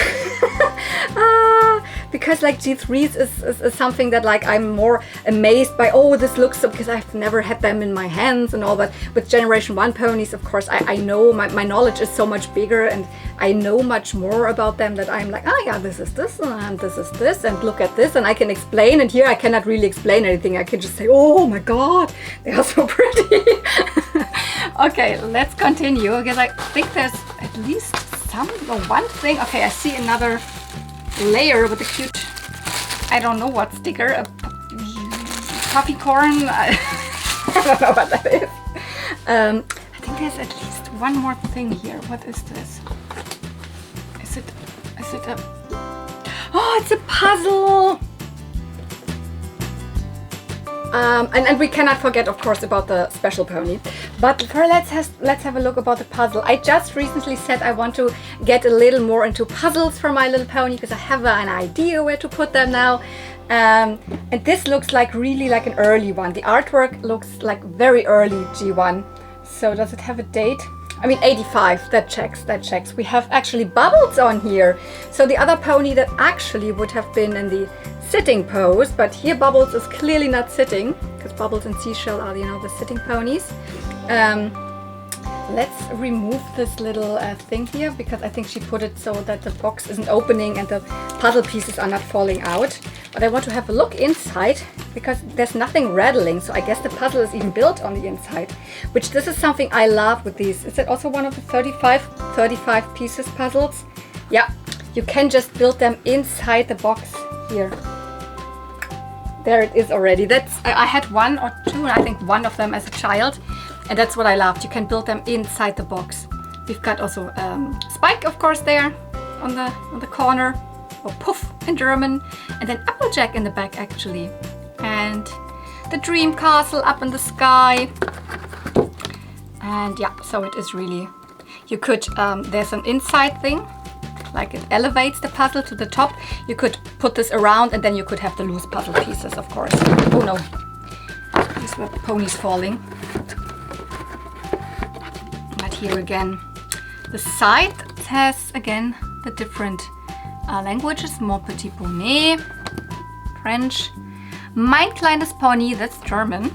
because like G3s is something that like I'm more amazed by. Oh, this looks so, because I've never had them in my hands and all that. With Generation 1 ponies, of course, I know my knowledge is so much bigger, and I know much more about them, that I'm like, oh yeah, this is this, and this is this, and look at this, and I can explain. And here I cannot really explain anything. I can just say, oh my god, they are so pretty. Okay, let's continue, because I think there's at least one thing. Okay, I see another layer with a cute, I don't know what sticker, a puffy corn. I don't know what that is. I think there's at least one more thing here. What is this? Is it a, oh, it's a puzzle. And we cannot forget, of course, about the special pony. But let's have a look about the puzzle. I just recently said I want to get a little more into puzzles for My Little Pony, because I have an idea where to put them now. And this looks like really like an early one. The artwork looks like very early G1. So does it have a date? I mean, 85, that checks. We have actually Bubbles on here. So the other pony that actually would have been in the sitting pose, but here Bubbles is clearly not sitting, because Bubbles and Seashell are, you know, the sitting ponies. Let's remove this little thing here, because I think she put it so that the box isn't opening and the puzzle pieces are not falling out. But I want to have a look inside, because there's nothing rattling, so I guess the puzzle is even built on the inside, which this is something I love with these. Is it also one of the 35 pieces puzzles? Yeah, you can just build them inside the box here. There it is already. I had one or two, and I think one of them as a child, and that's what I loved. You can build them inside the box. We've got also Spike, of course, there on the corner, or Puff in German, and then Applejack in the back actually, and the Dream Castle up in the sky. And yeah, so it is really, you could, there's an inside thing, like it elevates the puzzle to the top. You could put this around, and then you could have the loose puzzle pieces, of course. Oh no, these were ponies falling. But here again, the side has again the different languages. Mon petit poney, French. Mein kleines Pony, that's German.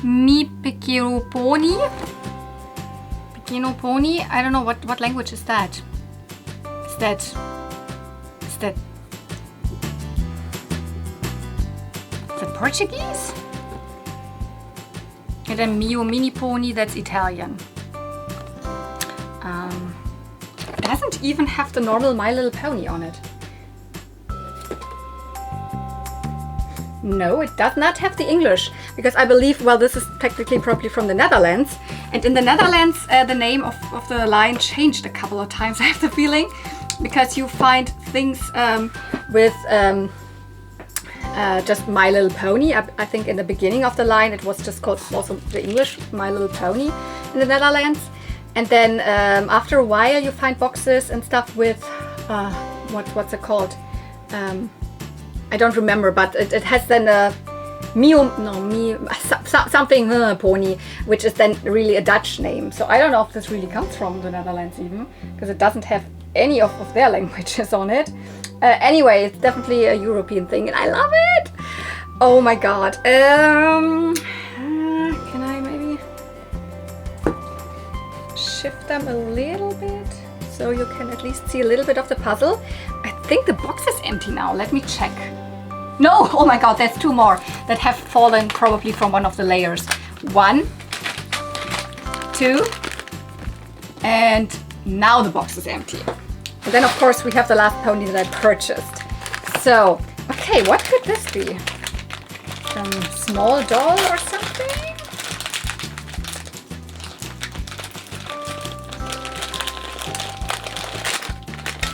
Mi pequeno pony. Pequeno pony, I don't know what language is that. Is that Portuguese? And then Mio mini pony, that's Italian. It doesn't even have the normal My Little Pony on it. No, it does not have the English, because I believe, well, this is technically probably from the Netherlands, and in the Netherlands the name of the line changed a couple of times, I have the feeling, because you find things with just My Little Pony. I think in the beginning of the line it was just called also the English My Little Pony in the Netherlands, and then after a while you find boxes and stuff with what's it called? I don't remember, but it has then a something pony, which is then really a Dutch name. So I don't know if this really comes from the Netherlands even, because it doesn't have any of their languages on it. Anyway, it's definitely a European thing, and I love it. Oh my god. Can I maybe shift them a little bit so you can at least see a little bit of the puzzle? I think the box is empty now. Let me check. No! Oh my god, there's two more that have fallen probably from one of the layers. 1, 2, And now the box is empty. And then of course we have the last pony that I purchased. So, okay, what could this be? Some small doll or something?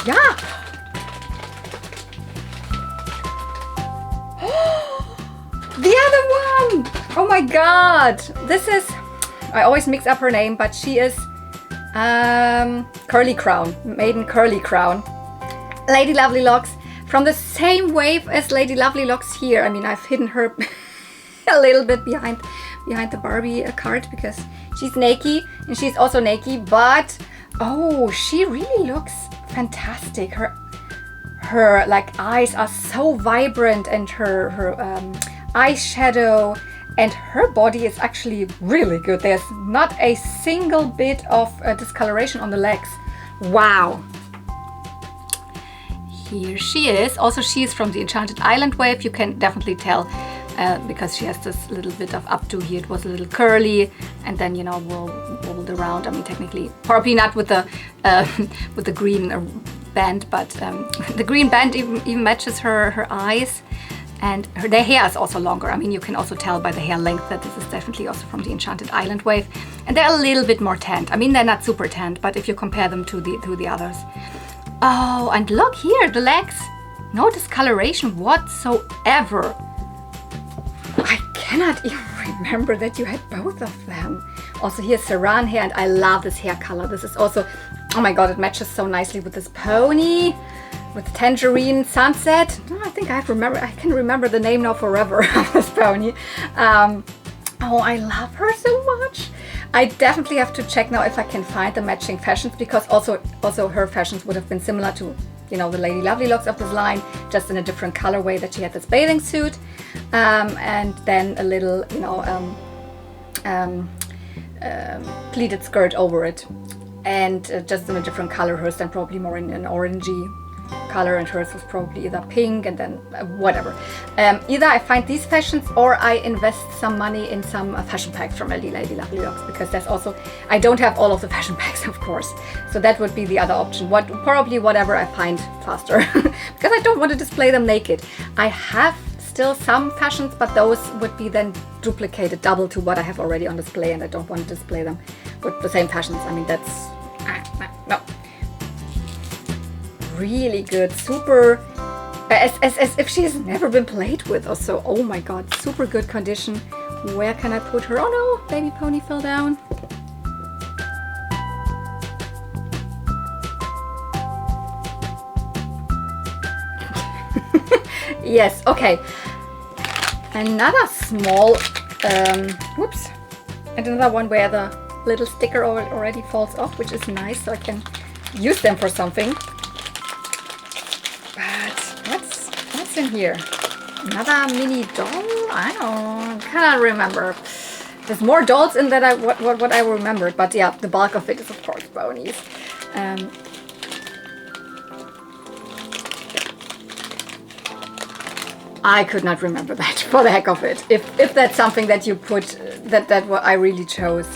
Yeah. The other one! Oh my god! This is, I always mix up her name, but she is Curly Crown, Maiden Curly Crown. Lady Lovely Locks, from the same wave as Lady Lovely Locks here. I mean, I've hidden her a little bit behind the Barbie card because she's naked and she's also naked, but oh, she really looks fantastic. Her like eyes are so vibrant, and her eyeshadow and her body is actually really good. There's not a single bit of discoloration on the legs. Wow. Here she is. Also, she is from the Enchanted Island wave. You can definitely tell because she has this little bit of updo here. It was a little curly and then, you know, rolled around. I mean, technically, probably not with the green band, but the green band even matches her eyes. And their hair is also longer. I mean, you can also tell by the hair length that this is definitely also from the Enchanted Island wave. And they're a little bit more tanned. I mean, they're not super tanned, but if you compare them to the others. Oh, and look here, the legs. No discoloration whatsoever. I cannot even remember that you had both of them. Also, here's Saran hair, and I love this hair color. This is also, oh my god, it matches so nicely with this pony. With Tangerine Sunset. Oh, I think I can remember the name now forever of this pony. Oh, I love her so much. I definitely have to check now if I can find the matching fashions, because also her fashions would have been similar to, you know, the Lady Lovely Locks of this line, just in a different colorway, that she had this bathing suit and then a little, you know, pleated skirt over it, and just in a different color. Hers then probably more in an orangey color, and hers was probably either pink, and then whatever. Either I find these fashions or I invest some money in some fashion packs from Lady Lovely Locks, because there's also, I don't have all of the fashion packs, of course, so that would be the other option. Probably whatever I find faster because I don't want to display them naked. I have still some fashions, but those would be then duplicated double to what I have already on display, and I don't want to display them with the same fashions. I mean, that's no. Really good, super, as if she's never been played with or so. Oh my god, super good condition. Where can I put her? Oh no, baby pony fell down. Yes, okay. Another small, whoops, and another one where the little sticker already falls off, which is nice, so I can use them for something. What's in here? Another mini doll? I cannot remember. There's more dolls in that what I remembered, but yeah, the bulk of it is of course ponies. I could not remember that for the heck of it. If that's something that you put, that what I really chose.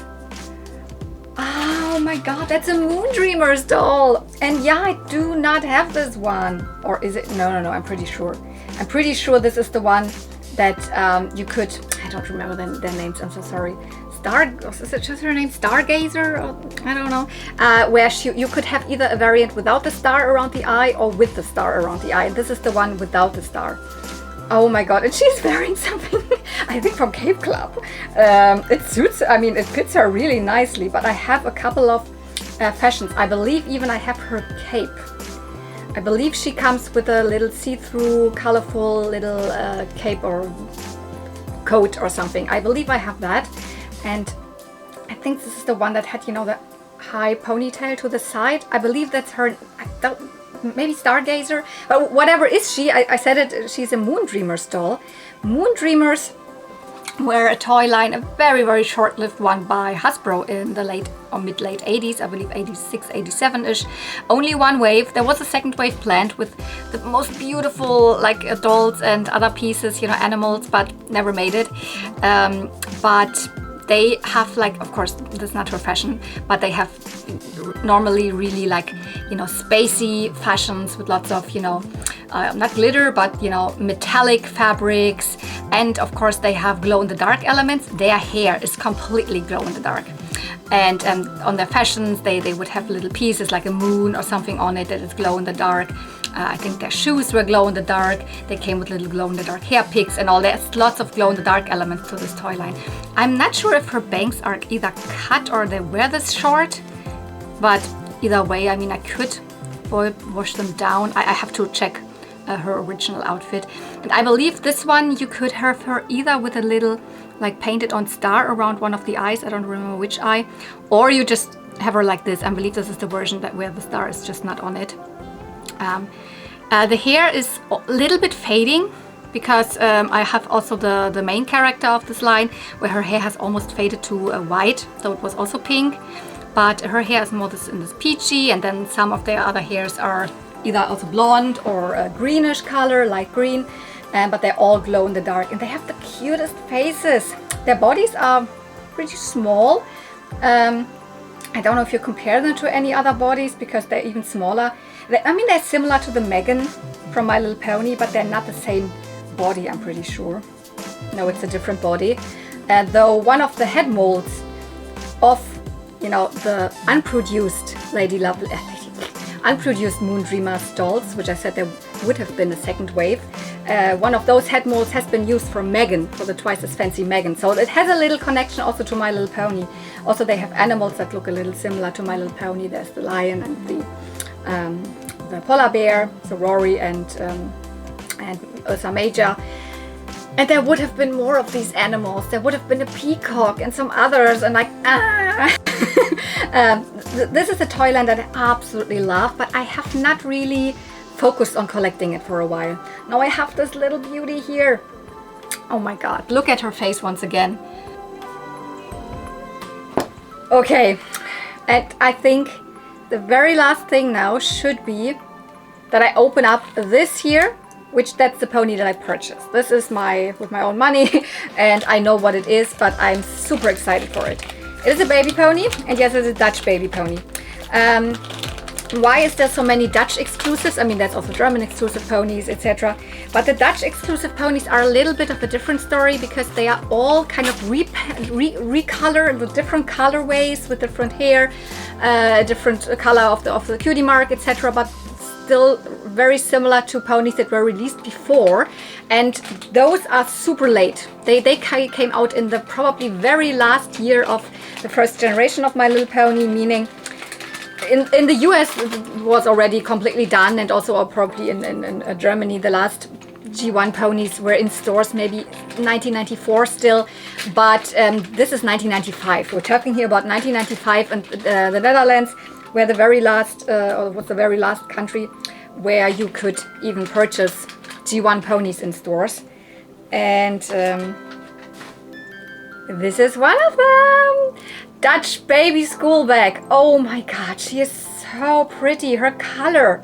Oh my god, that's a Moondreamers doll. And yeah, I do not have this one. Or is it? No, I'm pretty sure. I'm pretty sure this is the one that you could, I don't remember their names, I'm so sorry. Is it just her name? Stargazer? Or, I don't know. Where you could have either a variant without the star around the eye or with the star around the eye. And this is the one without the star. Oh my god, and she's wearing something, I think from Cape Club. It suits, I mean, it fits her really nicely, but I have a couple of fashions. I believe even I have her cape. I believe she comes with a little see-through, colorful little cape or coat or something. I believe I have that. And I think this is the one that had, you know, the high ponytail to the side. I believe that's her. Maybe Stargazer, but whatever is she, I said it, she's a Moondreamers doll. Moondreamers were a toy line, a very, very short-lived one by Hasbro in the late or mid-late 80s, I believe 86, 87-ish. Only one wave. There was a second wave planned with the most beautiful, like, dolls and other pieces, you know, animals, but never made it. But they have like, of course, this is not her fashion, but they have normally really like, you know, spacey fashions with lots of, you know, not glitter, but, you know, metallic fabrics. And of course they have glow in the dark elements. Their hair is completely glow in the dark. And on their fashions, they would have little pieces like a moon or something on it that is glow in the dark. I think their shoes were glow in the dark. They came with little glow in the dark hair picks and all. There's lots of glow in the dark elements to this toy line. I'm not sure if her bangs are either cut or they wear this short, but either way, I mean, I could wash them down. I have to check her original outfit. And I believe this one you could have her either with a little like painted on star around one of the eyes, I don't remember which eye, or you just have her like this. I believe this is the version that where the star is just not on it. The hair is a little bit fading because I have also the main character of this line where her hair has almost faded to white, so it was also pink, but her hair is more in this peachy, and then some of their other hairs are either also blonde or a greenish color, light green, but they're all glow in the dark, and they have the cutest faces. Their bodies are pretty small. I don't know if you compare them to any other bodies because they're even smaller. I mean, they're similar to the Megan from My Little Pony, but they're not the same body, I'm pretty sure. No, it's a different body. Though one of the head molds of, you know, the unproduced unproduced Moon Dreamers dolls, which I said there would have been a second wave. One of those head molds has been used for Megan, for the Twice as Fancy Megan. So it has a little connection also to My Little Pony. Also, they have animals that look a little similar to My Little Pony. There's the lion and the polar bear, so Rory and Ursa Major. And there would have been more of these animals. There would have been a peacock and some others, and like, this is a toy line that I absolutely love, but I have not really focused on collecting it for a while. Now I have this little beauty here. Oh my god, look at her face once again. Okay, and I think the very last thing now should be that I open up this here, which that's the pony that I purchased. This is with my own money, and I know what it is, but I'm super excited for it. It is a baby pony, and yes, it's a Dutch baby pony. Why is there so many Dutch exclusives? I mean, there's also German exclusive ponies, etc. But the Dutch exclusive ponies are a little bit of a different story because they are all kind of recolored with different colorways, with different hair, different color of the cutie mark, etc. But still very similar to ponies that were released before, and those are super late. They came out in the probably very last year of the first generation of My Little Pony, meaning in the US it was already completely done, and also probably in Germany the last G1 ponies were in stores maybe 1994 still, but this is 1995. We're talking here about 1995, and the Netherlands were the very last, or was the very last country where you could even purchase G1 ponies in stores. And this is one of them! Dutch baby school bag. Oh my god, she is so pretty. Her color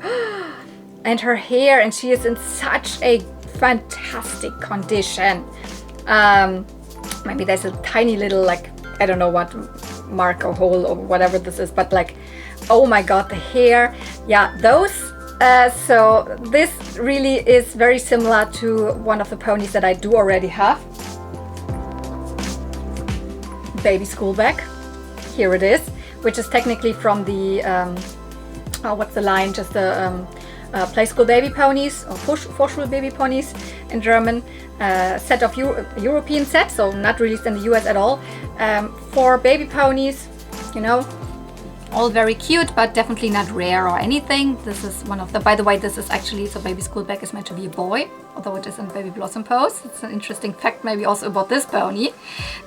and her hair, and she is in such a fantastic condition. Maybe there's a tiny little, like, I don't know what mark or hole or whatever this is, but like, oh my god, the hair. Yeah, those. So this really is very similar to one of the ponies that I do already have. Baby school bag. Here it is, which is technically from the, what's the line? Just the Play School Baby Ponies, or Vorschul Baby Ponies in German. Set of European set, so not released in the US at all. For baby ponies, you know, all very cute, but definitely not rare or anything. This is one of the, by the way, this is actually, so baby school bag is meant to be a boy, although it is in baby blossom pose. It's an interesting fact maybe also about this pony.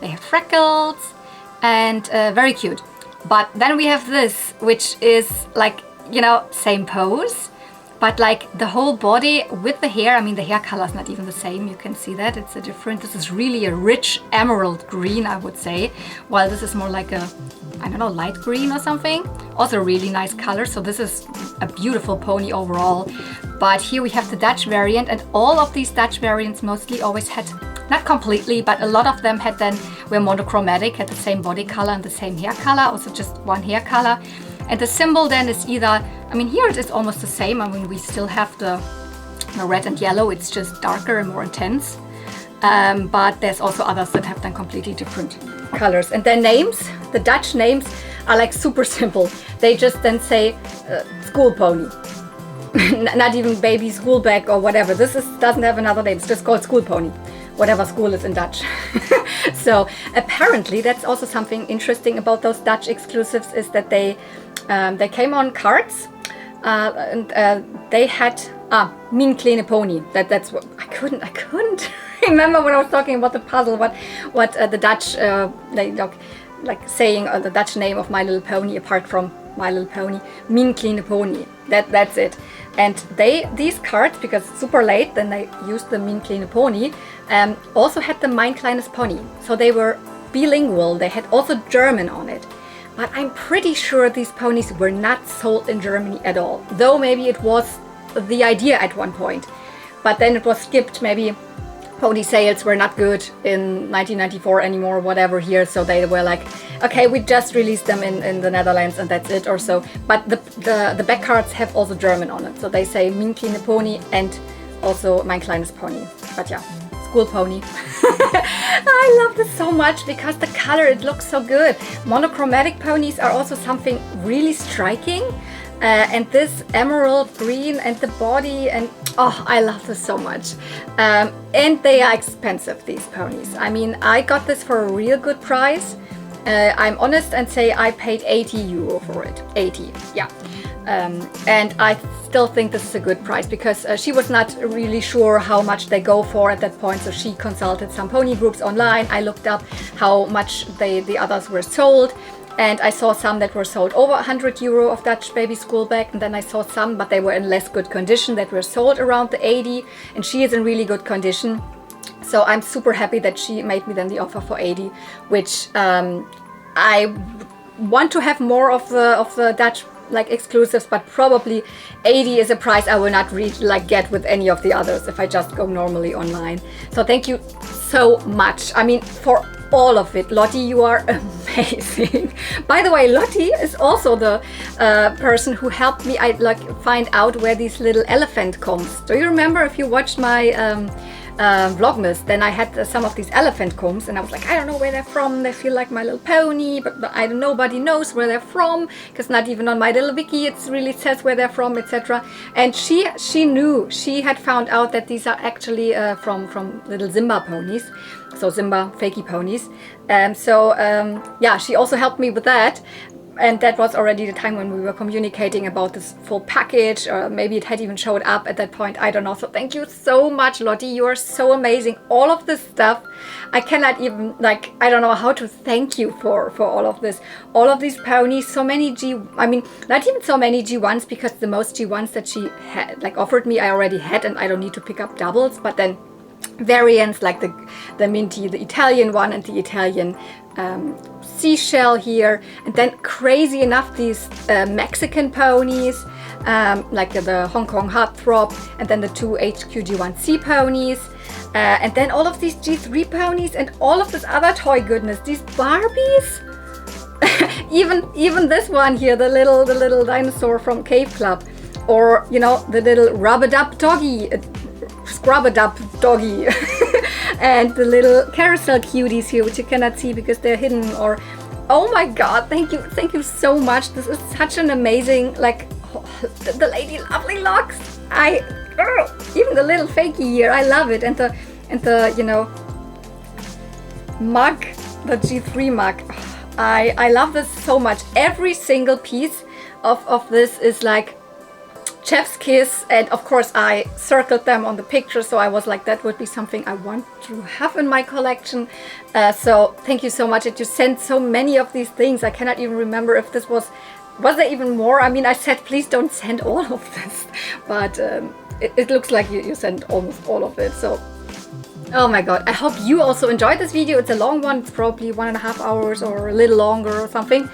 They have freckles and very cute. But then we have this, which is like, you know, same pose, but like the whole body with the hair. I mean, the hair color is not even the same. You can see that it's a different. This is really a rich emerald green, I would say, while this is more like a, I don't know, light green or something. Also really nice color. So this is a beautiful pony overall. But here we have the Dutch variant, and all of these Dutch variants mostly always had not completely, but a lot of them were monochromatic, had the same body color and the same hair color, also just one hair color. And the symbol then is either, I mean, here it is almost the same. I mean, we still have the red and yellow, it's just darker and more intense. But there's also others that have then completely different colors. And their names, the Dutch names, are like super simple. They just then say school pony. Not even baby school bag or whatever. This doesn't have another name, it's just called school pony. Whatever school is in Dutch. So apparently that's also something interesting about those Dutch exclusives, is that they came on cards, and they had Min Kleine Pony. That's what I couldn't remember when I was talking about the puzzle what the Dutch like saying the Dutch name of My Little Pony apart from My Little Pony. Min Kleine Pony. That's it. And these cards, because super late, then they used the Min Kleine Pony, also had the Mein Kleines Pony. So they were bilingual. They had also German on it. But I'm pretty sure these ponies were not sold in Germany at all. Though maybe it was the idea at one point. But then it was skipped. Maybe pony sales were not good in 1994 anymore, whatever here. So they were like, okay, we just released them in the Netherlands and that's it or so. But the back cards have also German on it. So they say Min Kleine Pony and also Mein Kleines Pony. But yeah, school pony. I love this so much because the color, it looks so good. Monochromatic ponies are also something really striking. And this emerald green and the body, and oh, I love this so much. And they are expensive, these ponies. I mean, I got this for a real good price. I'm honest and say I paid 80 euro for it. 80, yeah. And I still think this is a good price because she was not really sure how much they go for at that point. So she consulted some pony groups online. I looked up how much the others were sold. And I saw some that were sold over 100 euro of Dutch baby school bag. And then I saw some, but they were in less good condition, that were sold around the 80. And she is in really good condition. So I'm super happy that she made me then the offer for 80, which I want to have more of the Dutch like exclusives, but probably 80 is a price I will not get with any of the others if I just go normally online. So thank you so much. I mean, for all of it. Lottie, you are amazing. By the way, Lottie is also the person who helped me find out where these little elephant combs. Do you remember, if you watched my Vlogmas, then I had some of these elephant combs and I was like, I don't know where they're from. They feel like My Little Pony, but nobody knows where they're from, because not even on My Little Wiki it really says where they're from, etc. And she knew, she had found out that these are actually from little Simba ponies. So Simba fakey ponies. Yeah, she also helped me with that. And that was already the time when we were communicating about this full package, or maybe it had even showed up at that point, I don't know. So thank you so much, Lottie, you are so amazing. All of this stuff, I cannot even, I don't know how to thank you for all of this. All of these ponies, so many not even so many G1s, because the most G1s that she had, offered me, I already had, and I don't need to pick up doubles, but then variants like the Minty, the Italian one, and the Italian seashell here, and then crazy enough these Mexican ponies, like the Hong Kong Heartthrob, and then the two HQG1C ponies, and then all of these G3 ponies, and all of this other toy goodness, these Barbies. even this one here, the little dinosaur from Cave Club, or the little rub-a-dub-doggie, scrub-a-dub-doggie. And the little carousel cuties here, which you cannot see because they're hidden. Or, oh my god, thank you so much. This is such an amazing, the Lady Lovely locks. Even the little fakey here, I love it. And the mug, the G3 mug. I love this so much. Every single piece of this is chef's kiss, and of course I circled them on the picture, so I was like, that would be something I want to have in my collection. So thank you so much that you sent so many of these things. I cannot even remember if this was there even more. I mean, I said please don't send all of this, but it looks like you sent almost all of it. So oh my god, I hope you also enjoyed this video. It's a long one, it's probably 1.5 hours or a little longer or something.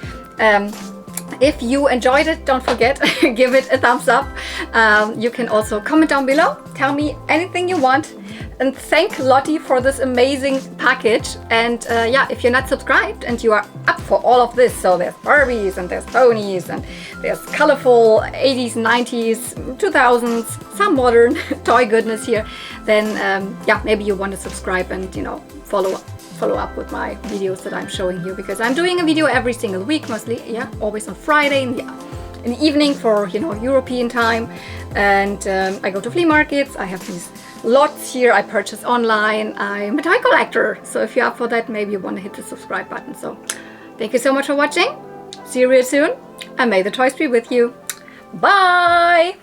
If you enjoyed it, don't forget, give it a thumbs up. You can also comment down below, tell me anything you want, and thank Lottie for this amazing package. And yeah, if you're not subscribed and you are up for all of this, so there's Barbies and there's ponies and there's colorful 80s, 90s, 2000s, some modern toy goodness here, then yeah, maybe you want to subscribe and, you know, follow up with my videos that I'm showing you, because I'm doing a video every single week, mostly, yeah, always on Friday in the evening for, you know, European time. And I go to flea markets, I have these lots here I purchase online. I'm a toy collector, so if you're up for that, maybe you want to hit the subscribe button. So thank you so much for watching, see you real soon, and may the toys be with you. Bye!